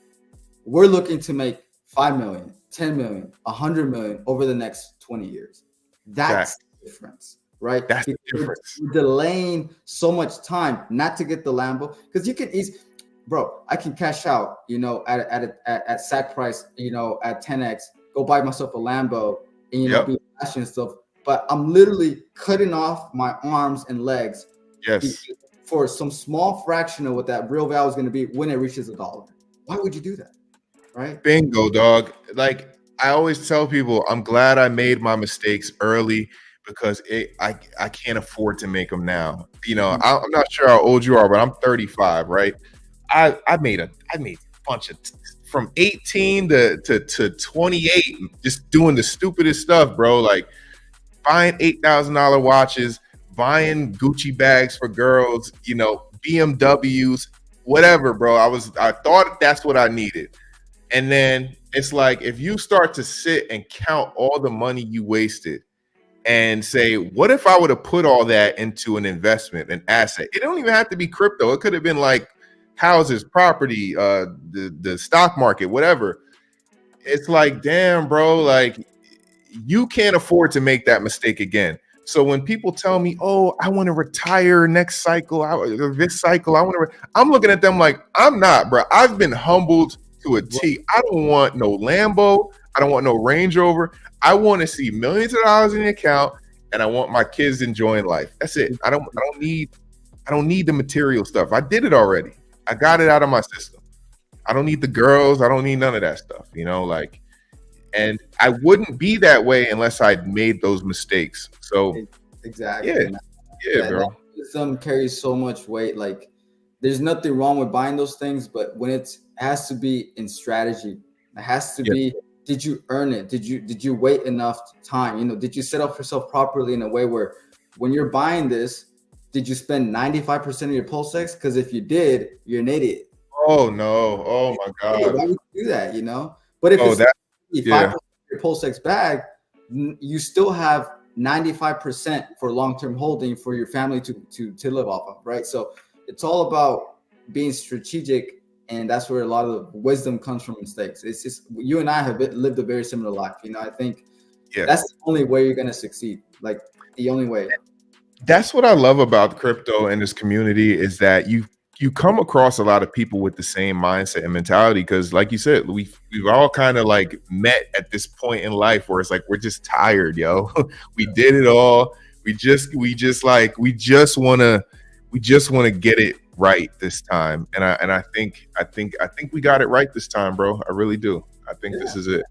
We're looking to make 5 million, 10 million, 100 million over the next 20 years. That's the difference, right? That's the difference. We're delaying so much time not to get the Lambo, because you can easily, bro, I can cash out, you know, at SAC price, you know, at 10x, go buy myself a Lambo and, you know, be flashy and stuff. but I'm literally cutting off my arms and legs. Yes. For some small fraction of what that real value is going to be when it reaches $1. Why would you do that? Right? Bingo, dog. Like I always tell people, I'm glad I made my mistakes early because I can't afford to make them now. You know, I'm not sure how old you are, but I'm 35, right? I made a bunch of from 18 to 28, just doing the stupidest stuff, bro. Like buying $8,000 watches, buying Gucci bags for girls, you know, BMWs, whatever, bro. I thought that's what I needed. And then it's like, if you start to sit and count all the money you wasted and say, what if I would have put all that into an investment, an asset? It don't even have to be crypto. It could have been like houses, property, the stock market, whatever. It's like, damn, bro, like you can't afford to make that mistake again. So when people tell me, oh, I want to retire next cycle, this cycle, I'm looking at them like, I'm not, bro. I've been humbled to a T. I don't want no Lambo. I don't want no Range Rover. I want to see millions of dollars in the account, and I want my kids enjoying life. That's it. I don't need the material stuff. I did it already. I got it out of my system. I don't need the girls. I don't need none of that stuff, you know, like, and I wouldn't be that way unless I'd made those mistakes. So exactly. Yeah, bro. Wisdom carries so much weight. Like there's nothing wrong with buying those things, but when it has to be in strategy, it has to be, did you earn it? Did you wait enough time? You know, did you set up yourself properly in a way where when you're buying this, did you spend 95% of your PulseX? Because if you did, you're an idiot. Oh no. Oh my God. Hey, why would you do that? You know? But if it's 5% of your PulseX bag, you still have 95% for long-term holding for your family to live off of, right? So it's all about being strategic, and that's where a lot of the wisdom comes from mistakes. It's just you and I have lived a very similar life. You know, I think that's the only way you're gonna succeed. Like the only way. That's what I love about crypto and this community is that you come across a lot of people with the same mindset and mentality. Because like you said, we've all kind of like met at this point in life where it's like, we're just tired, yo. We did it all. We just want to get it right this time. And I think we got it right this time, bro. I really do. I think this is it.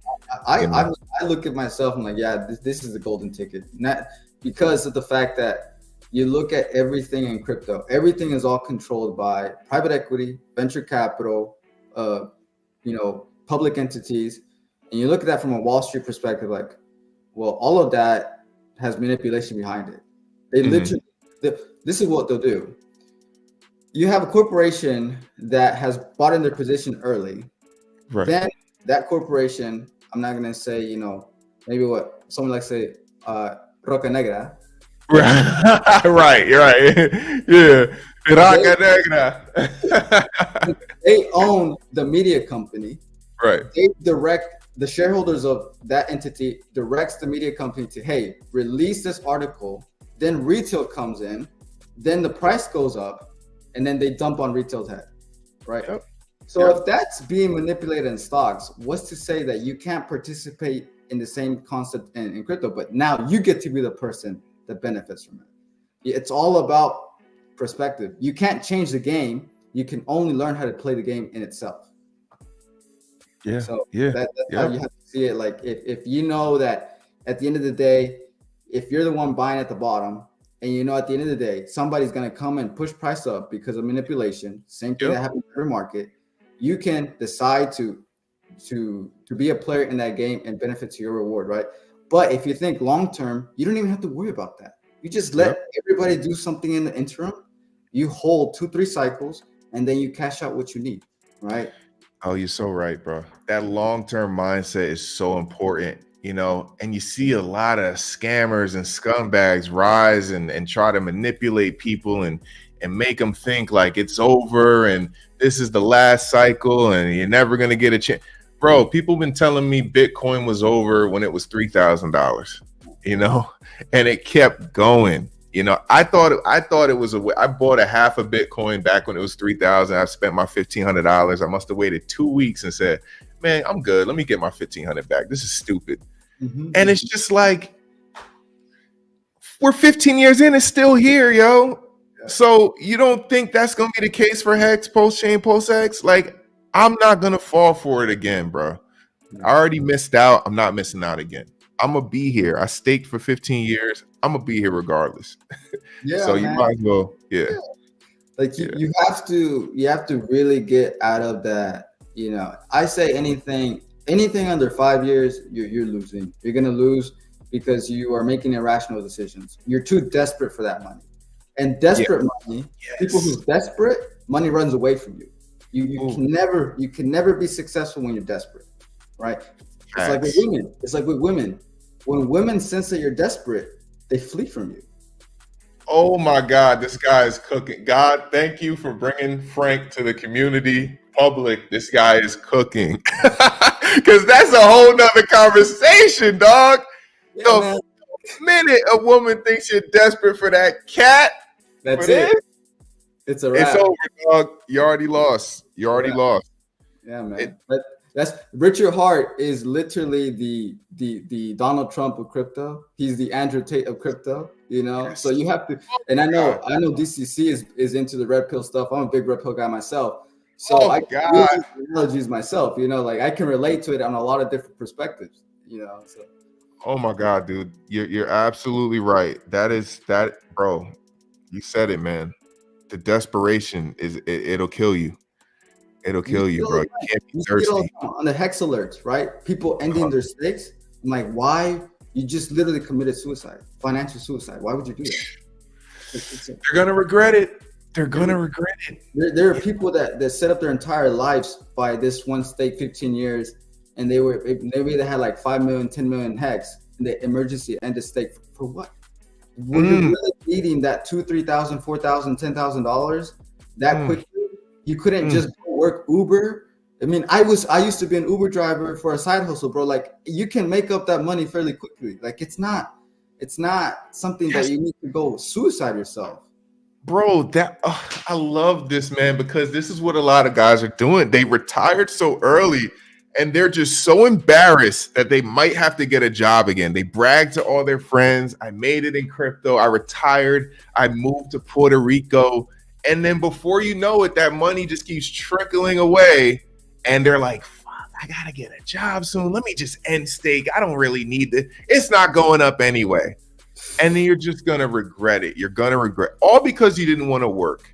I look at myself and like, this is the golden ticket. Not because of the fact that you look at everything in crypto, everything is all controlled by private equity, venture capital, public entities. And you look at that from a Wall Street perspective, like, well, all of that has manipulation behind it. They literally, this is what they'll do. You have a corporation that has bought in their position early. Right. Then that corporation, I'm not going to say, maybe what someone like say, Roca Negra. Right. Yeah. Roca Negra. They own the media company. Right. They direct the shareholders of that entity, directs the media company to, hey, release this article. Then retail comes in. Then the price goes up. And then they dump on retail's head. Right. Yep. So if that's being manipulated in stocks, what's to say that you can't participate in the same concept in crypto, but now you get to be the person that benefits from it. It's all about perspective. You can't change the game. You can only learn how to play the game in itself. Yeah. So that's how you have to see it. Like if you know that at the end of the day, if you're the one buying at the bottom, and at the end of the day, somebody's going to come and push price up because of manipulation. Same thing that happens in every market. You can decide to be a player in that game and benefit to your reward, right? But if you think long term, you don't even have to worry about that. You just let everybody do something in the interim. You hold 2-3 cycles, and then you cash out what you need, right? Oh, you're so right, bro. That long-term mindset is so important. And you see a lot of scammers and scumbags rise and try to manipulate people and make them think like it's over and this is the last cycle and you're never going to get a chance. Bro, people been telling me Bitcoin was over when it was $3,000, and it kept going. I thought it was I bought a half a Bitcoin back when it was 3,000. I spent my $1,500. I must have waited 2 weeks and said, man, I'm good. Let me get my $1,500 back. This is stupid. Mm-hmm. And it's just like, we're 15 years in, it's still here, yo. So you don't think that's gonna be the case for Hex, PulseChain, PulseX? Like, I'm not gonna fall for it again, bro. I already missed out. I'm not missing out again. I'm gonna be here. I staked for 15 years. I'm gonna be here regardless. Yeah, So you man. might as well, Like you have to really get out of that. You know, I say anything under 5 years, you're losing. You're gonna lose because you are making irrational decisions. You're too desperate for that money. And desperate money, people who's desperate, money runs away from you. You can never be successful when you're desperate, right? It's like with women. It's like with women. When women sense that you're desperate, they flee from you. Oh my God, this guy is cooking. God, thank you for bringing Frank to the community public. This guy is cooking. Because that's a whole nother conversation, dog. The minute a woman thinks you're desperate for that cat, that's it. It's a wrap. It's over, dog. You already lost. You already lost. Yeah, man. That's Richard Hart is literally the Donald Trump of crypto. He's the Andrew Tate of crypto. You know, so you have to. And I know DCC is into the red pill stuff. I'm a big red pill guy myself. So I use analogies myself. You know, like I can relate to it on a lot of different perspectives. You know, so. Oh my God, dude, you're absolutely right. That, bro. You said it, man. The desperation it'll kill you. It'll kill you, bro. You can't be thirsty. On the Hex alerts, right? People ending their stakes. I'm like, why? You just literally committed suicide, financial suicide. Why would you do that? They're gonna regret it. They're gonna regret it. There are people that set up their entire lives by this one stake, 15 years, and they either had like 5 million, 10 million Hex, and the emergency ended stake for what? Were you really needing that $2,000, $3,000, $4,000, $10,000 that quickly? You couldn't just go work Uber. I mean, I used to be an Uber driver for a side hustle, bro. Like you can make up that money fairly quickly. Like it's not something that you need to go suicide yourself. Bro, I love this, man, because this is what a lot of guys are doing. They retired so early and they're just so embarrassed that they might have to get a job again. They brag to all their friends. I made it in crypto. I retired. I moved to Puerto Rico. And then before you know it, that money just keeps trickling away. And they're like, fuck, I got to get a job soon. Let me just end stake. I don't really need it. It's not going up anyway. And then you're just going to regret it. You're going to regret all because you didn't want to work.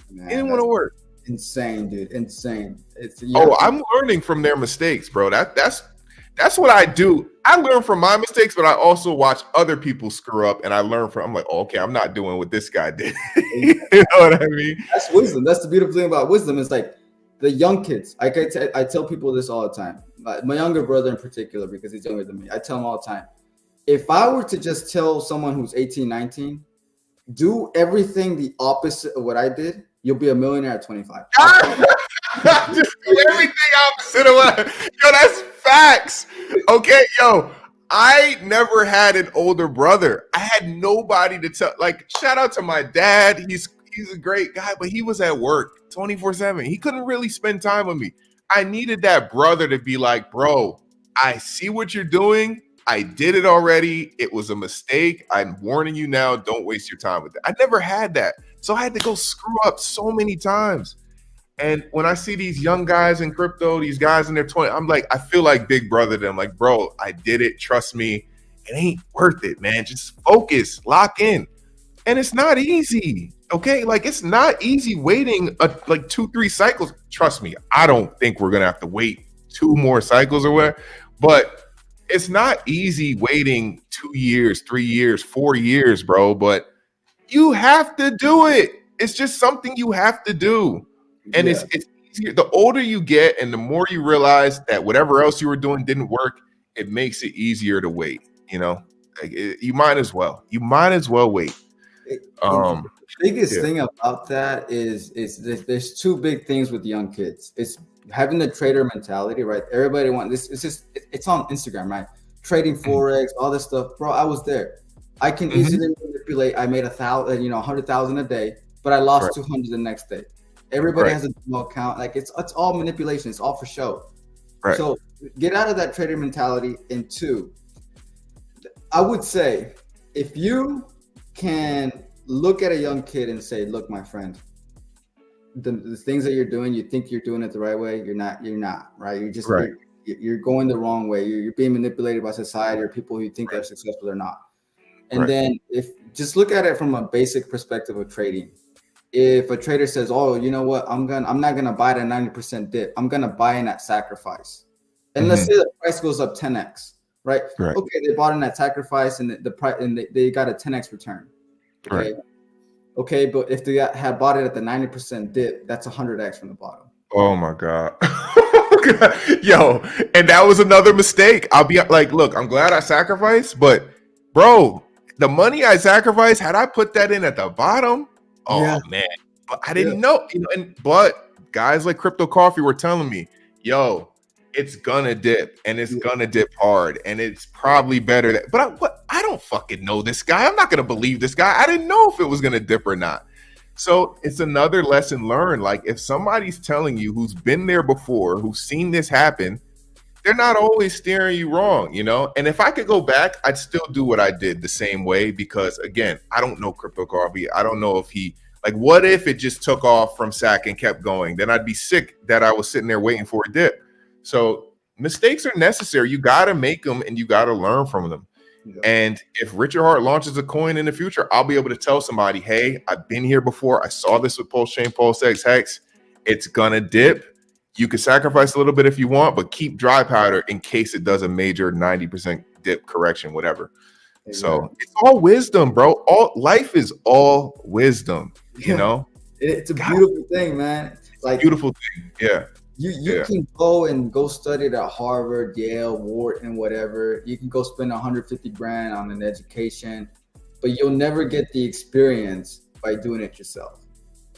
Man, you didn't want to work. Insane, dude. Insane. I'm learning from their mistakes, bro. That's what I do. I learn from my mistakes, but I also watch other people screw up, and I learn from. I'm like, okay, I'm not doing what this guy did. You know what I mean? That's wisdom. That's the beautiful thing about wisdom. It's like the young kids. I tell people this all the time. My younger brother in particular, because he's younger than me. I tell him all the time. If I were to just tell someone who's 18, 19, do everything the opposite of what I did, you'll be a millionaire at 25. Just do everything opposite of what yo, that's facts. Okay, yo, I never had an older brother. I had nobody to tell. Like, shout out to my dad. He's a great guy, but he was at work 24/7. He couldn't really spend time with me. I needed that brother to be like, bro, I see what you're doing. I did it already. It was a mistake. I'm warning you now. Don't waste your time with it. I never had that. So I had to go screw up so many times. And when I see these young guys in crypto, these guys in their 20s, I'm like, I feel like big brother to them. Like, bro, I did it. Trust me. It ain't worth it, man. Just focus, lock in. And it's not easy. Okay. Like, it's not easy waiting like 2-3 cycles. Trust me. I don't think we're going to have to wait 2 more cycles or whatever. But it's not easy waiting 2 years, 3 years, 4 years, bro. But you have to do it. It's just something you have to do. And it's easier. The older you get and the more you realize that whatever else you were doing didn't work, it makes it easier to wait. You know, like you might as well. You might as well wait. The biggest thing about that is there's 2 big things with young kids. It's having the trader mentality, right? Everybody wants this. It's on Instagram, right? Trading Forex, all this stuff, bro. I was there. I can easily manipulate. I made 100,000 a day, but I lost 200 the next day. Everybody has a demo account. Like it's all manipulation. It's all for show. Right. So get out of that trader mentality. And 2, I would say if you can look at a young kid and say, look, my friend, the things that you're doing, you think you're doing it the right way. You're not, right? You're going the wrong way. You're being manipulated by society or people who think they're successful or not. And then if just look at it from a basic perspective of trading. If a trader says, oh, you know what, I'm not gonna buy at a 90% dip. I'm gonna buy in at sacrifice. And let's say the price goes up 10x, right? Okay, they bought in at sacrifice and the price and they got a 10x return. Okay. Okay, but if they had bought it at the 90% dip, that's 100x from the bottom. Oh my God. Yo, and that was another mistake. I'll be like, look, I'm glad I sacrificed, but bro, the money I sacrificed, had I put that in at the bottom, man, but I didn't know, but guys like Crypto Coffee were telling me, yo, it's gonna dip and it's gonna dip hard and it's probably better that, but I don't fucking know this guy. I'm not gonna believe this guy. I didn't know if it was gonna dip or not. So it's another lesson learned. Like if somebody's telling you who's been there before, who's seen this happen, they're not always steering you wrong, And if I could go back, I'd still do what I did the same way because, again, I don't know Crypto Coffee. I don't know if what if it just took off from SAC and kept going? Then I'd be sick that I was sitting there waiting for a dip. So mistakes are necessary. You got to make them and you got to learn from them. Yeah. And if Richard Hart launches a coin in the future, I'll be able to tell somebody, hey, I've been here before. I saw this with PulseChain, PulseX, HEX. It's going to dip. You can sacrifice a little bit if you want, but keep dry powder in case it does a major 90% dip correction, whatever. Exactly. So it's all wisdom, bro. All life is all wisdom, It's a beautiful thing, man. Like beautiful thing. Yeah. You can go study at Harvard, Yale, Wharton, whatever. You can go spend 150 grand on an education, but you'll never get the experience by doing it yourself.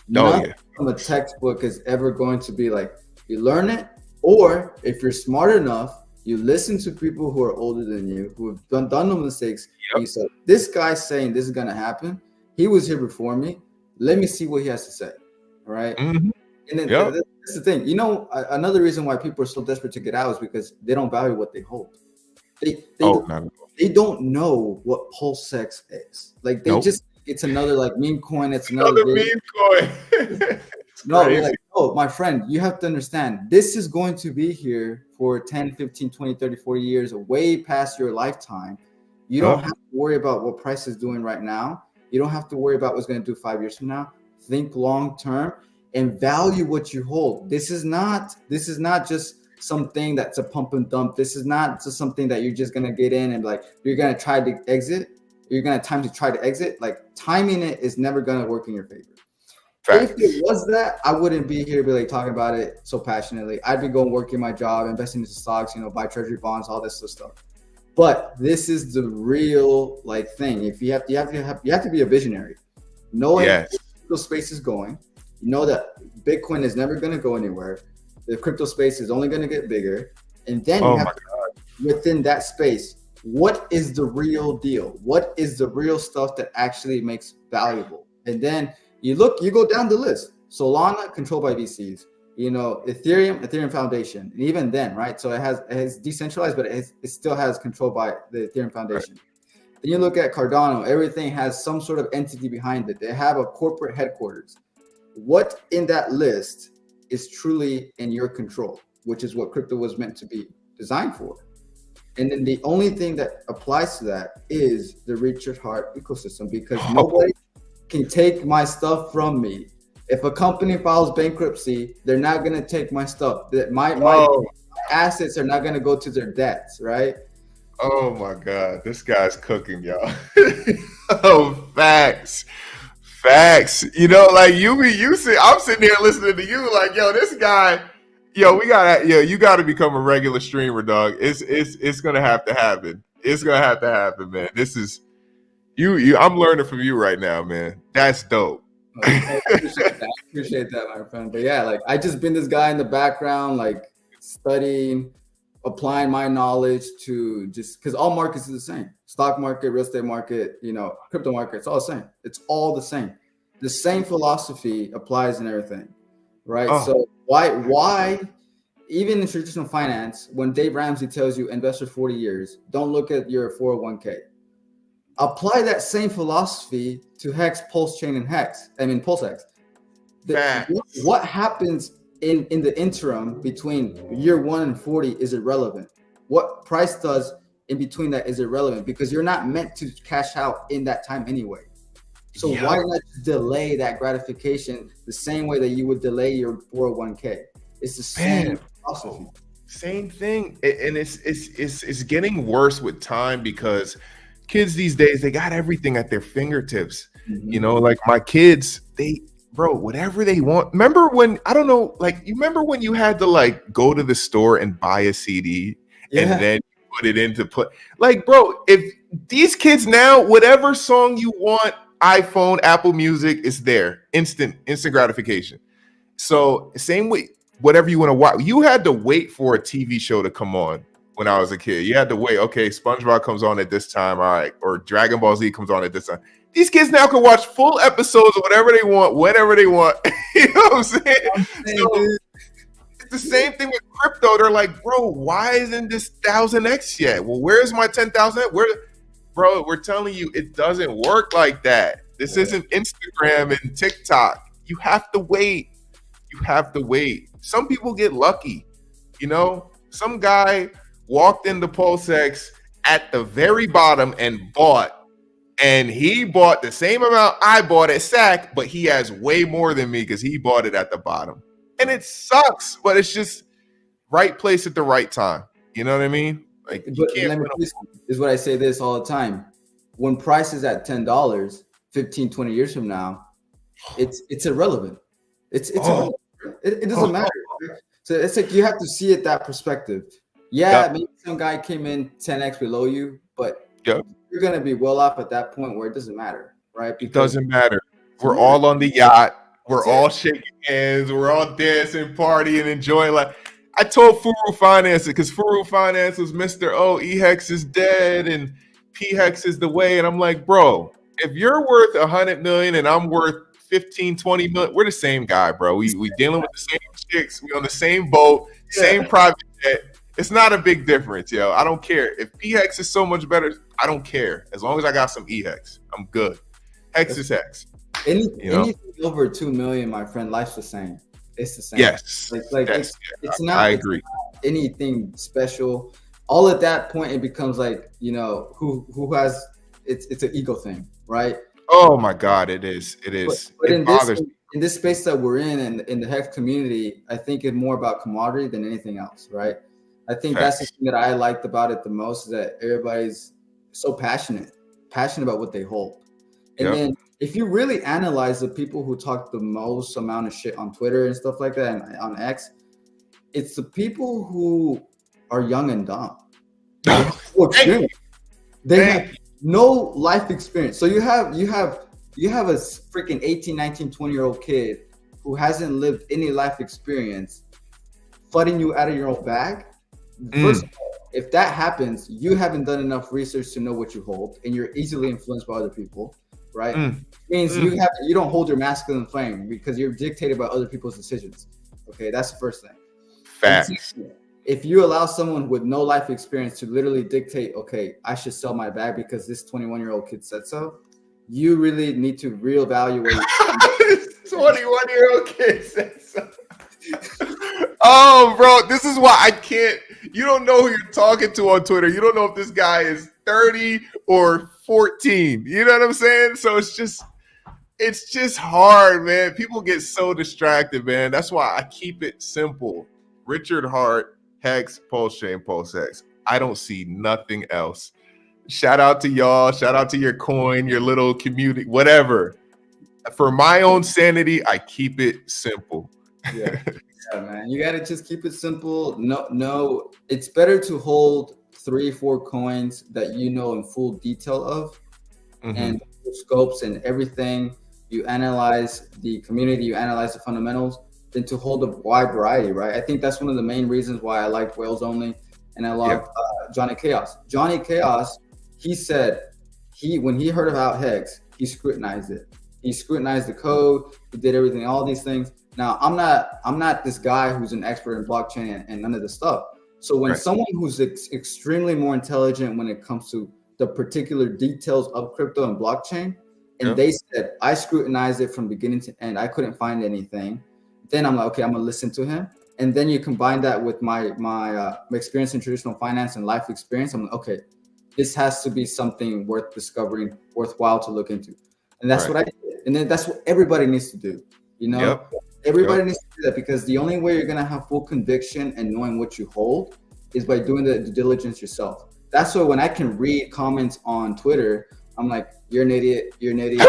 Nothing from a textbook is ever going to be like, you learn it, or if you're smart enough, you listen to people who are older than you, who have done the mistakes. And you say, this guy's saying this is going to happen. He was here before me. Let me see what he has to say. All right. Mm-hmm. And then that's the thing. Another reason why people are so desperate to get out is because they don't value what they hold. They don't know what PulseX is. Like it's another like meme coin. It's another meme coin. My friend, you have to understand, this is going to be here for 10, 15, 20, 30, 40 years, way past your lifetime. You don't have to worry about what price is doing right now. You don't have to worry about what's going to do 5 years from now. Think long term and value what you hold. This is not just something that's a pump and dump. This is not just something that you're just going to get in and like, you're going to try to exit. You're going to time to try to exit. Like timing it is never going to work in your favor. Facts. If it was that, I wouldn't be here like talking about it so passionately. I'd be going working my job, investing into stocks, buy treasury bonds, all this stuff. But this is the real like thing. If you have to be a visionary. Knowing where the space is going, that Bitcoin is never going to go anywhere. The crypto space is only going to get bigger, and then you have within that space, what is the real deal? What is the real stuff that actually makes valuable? And then you go down the list. Solana controlled by VCs, Ethereum Foundation, and even then, right? So it has decentralized, but it still has control by the Ethereum Foundation. Right. Then you look at Cardano, everything has some sort of entity behind it. They have a corporate headquarters. What in that list is truly in your control, which is what crypto was meant to be designed for. And then the only thing that applies to that is the Richard Hart ecosystem, because nobody can take my stuff from me. If a company files bankruptcy, they're not going to take my stuff. My assets are not going to go to their debts, right? Oh my God, this guy's cooking, y'all. Facts. I'm sitting here listening to you like, yo, this guy, you gotta become a regular streamer, dog. It's gonna have to happen. It's gonna have to happen, man. This is you. I'm learning from you right now, man. That's dope. I appreciate that, my friend. But yeah, like I just been this guy in the background, like studying, applying my knowledge to just because all markets are the same. Stock market, real estate market, crypto market, it's all the same. It's all the same. The same philosophy applies in everything, right? So why, even in traditional finance, when Dave Ramsey tells you invest for 40 years, don't look at your 401k. Apply that same philosophy to Hex, PulseChain, and Hex. I mean, PulseX. What happens in the interim between year 1 and 40 is irrelevant. What price does in between that is irrelevant because you're not meant to cash out in that time anyway. So why not delay that gratification the same way that you would delay your 401k? It's the same philosophy. Same thing, and it's getting worse with time because kids these days, they got everything at their fingertips. You know, like my kids, whatever they want. Remember when, I don't know, like, you remember when you had to like go to the store and buy a CD and then put it into like, bro, if these kids now, whatever song you want, iPhone, Apple Music, is there. Instant gratification. So same way, whatever you want to watch, you had to wait for a TV show to come on. When I was a kid, you had to wait. Okay, SpongeBob comes on at this time, all right, or Dragon Ball Z comes on at this time. These kids now can watch full episodes of whatever they want, whenever they want. You know what I'm saying? So it's the same thing with crypto. They're like, bro, why isn't this 1000x yet? Well, where's my 10,000? Bro, we're telling you, it doesn't work like that. This isn't Instagram and TikTok. You have to wait. You have to wait. Some people get lucky, you know. Some guy walked into PulseX at the very bottom and bought, and he bought the same amount I bought at SAC, but he has way more than me because he bought it at the bottom. And it sucks, but it's just right place at the right time. You know what I mean? Like, this is what I say this all the time. When price is at $10, 15, 20 years from now, it's irrelevant. It doesn't matter. So it's like you have to see it that perspective. Yeah, maybe some guy came in 10x below you, but you're going to be well off at that point where it doesn't matter, right? Because it doesn't matter. We're all on the yacht. We're all shaking hands. We're all dancing, partying, enjoying life. I told Furu Finance it because Furu Finance was Mr. Oh, E-Hex is dead and P-Hex is the way. And I'm like, bro, if you're worth 100 million and I'm worth 15, 20 million, we're the same guy, bro. We dealing with the same chicks. We on the same boat, same private jet. It's not a big difference, yo. I don't care. If P-Hex is so much better, I don't care. As long as I got some E-Hex, I'm good. Hex is Hex. Anything over 2 million, my friend, life's the same. It's the same. Yes. It's not. I agree. Not anything special. All at that point, it becomes like, you know, who has it's an ego thing, right? Oh my God, it is. It is. But it bothers me. In this space that we're in the Hex community, I think it's more about camaraderie than anything else, right? I think that's the thing that I liked about it the most, is that everybody's so passionate about what they hold. And then if you really analyze the people who talk the most amount of shit on Twitter and stuff like that, and on X, it's the people who are young and dumb. They have no life experience. So you have a freaking 18, 19, 20-year-old kid who hasn't lived any life experience flooding you out of your own bag. First of all, if that happens, you haven't done enough research to know what you hold, and you're easily influenced by other people, right? It means you don't hold your masculine flame because you're dictated by other people's decisions. Okay, that's the first thing. Facts. If you allow someone with no life experience to literally dictate, okay, I should sell my bag because this 21-year-old kid said so, you really need to reevaluate. 21-year-old kid said so. Oh, bro, this is why I can't. You don't know who you're talking to on Twitter. You don't know if this guy is 30 or 14. You know what I'm saying? So it's just hard, man. People get so distracted, man. That's why I keep it simple. Richard Hart, Hex, PulseChain, PulseX. I don't see nothing else. Shout out to y'all. Shout out to your coin, your little community, whatever. For my own sanity, I keep it simple. Yeah, man. You gotta just keep it simple. No, it's better to hold 3-4 coins that you know in full detail of, and scopes and everything. You analyze the community, you analyze the fundamentals, than to hold a wide variety, right? I think that's one of the main reasons why I like Whales Only, and I love Johnny Chaos. Johnny Chaos, he said when he heard about Hex, he scrutinized it. He scrutinized the code. He did everything, all these things. Now, I'm not this guy who's an expert in blockchain and none of this stuff. So when someone who's extremely more intelligent when it comes to the particular details of crypto and blockchain. And Yeah. they said, I scrutinized it from beginning to end. I couldn't find anything. Then I'm like, okay, I'm gonna listen to him. And then you combine that with my experience in traditional finance and life experience. I'm like, okay, this has to be something worth discovering, worthwhile to look into. And that's what I did. And then that's what everybody needs to do. You know, Yep. everybody needs to do that, because the only way you're gonna have full conviction and knowing what you hold is by doing the due diligence yourself. That's why when I can read comments on Twitter, I'm like, you're an idiot. You're an idiot.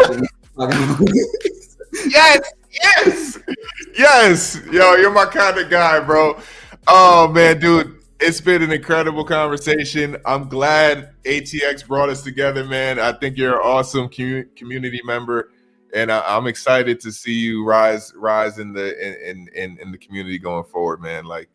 Yes. Yo, you're my kind of guy, bro. Oh man, dude, it's been an incredible conversation. I'm glad ATX brought us together, man. I think you're an awesome community member, and I'm excited to see you rise in the community going forward, man. Like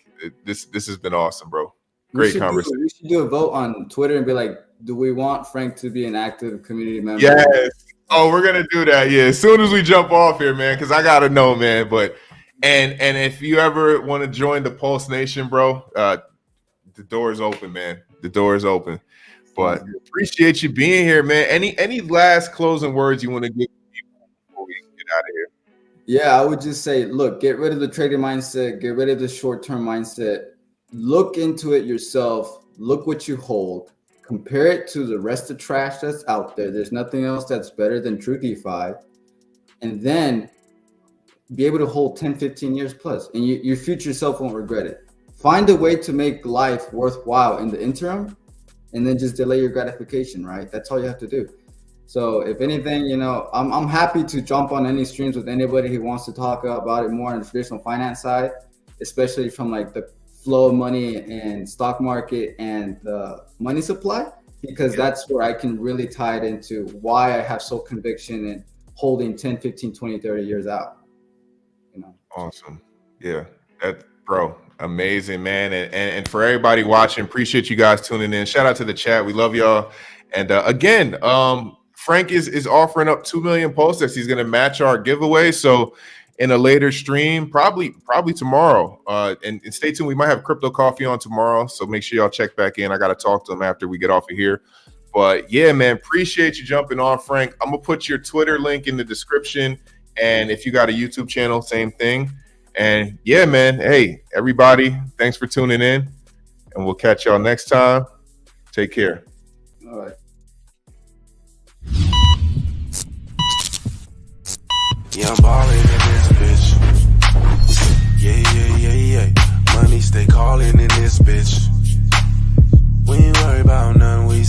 this has been awesome, bro. Great conversation. We should do a vote on Twitter and be like, do we want Frank to be an active community member? Yes. Oh, we're gonna do that. Yeah, as soon as we jump off here, man, because I gotta know, man. But and if you ever want to join the PulseNation, bro, the door is open, man. The door is open. But appreciate you being here, man. Any last closing words you want to give people before we get out of here? Yeah, I would just say, look, get rid of the trading mindset, get rid of the short-term mindset. Look into it yourself. Look what you hold. Compare it to the rest of trash that's out there. There's nothing else that's better than true DeFi. And then be able to hold 10, 15 years plus, and your future self won't regret it. Find a way to make life worthwhile in the interim, and then just delay your gratification, right? That's all you have to do. So if anything, you know, I'm happy to jump on any streams with anybody who wants to talk about it more on the traditional finance side, especially from like the flow of money and stock market and the money supply, because that's where I can really tie it into why I have so conviction in holding 10, 15, 20, 30 years out. You know. Awesome. Yeah. That, bro, amazing, man. And for everybody watching, appreciate you guys tuning in. Shout out to the chat. We love y'all. And again, Frank is offering up 2 million Pulse. He's going to match our giveaway. So in a later stream, probably tomorrow. And stay tuned. We might have Crypto Coffee on tomorrow. So make sure y'all check back in. I got to talk to him after we get off of here. But yeah, man, appreciate you jumping on, Frank. I'm going to put your Twitter link in the description. And if you got a YouTube channel, same thing. And yeah, man, hey, everybody, thanks for tuning in. And we'll catch y'all next time. Take care. All right. Yeah, I'm ballin' in this bitch. Yeah. Money stay callin' in this bitch. We ain't worry about none, we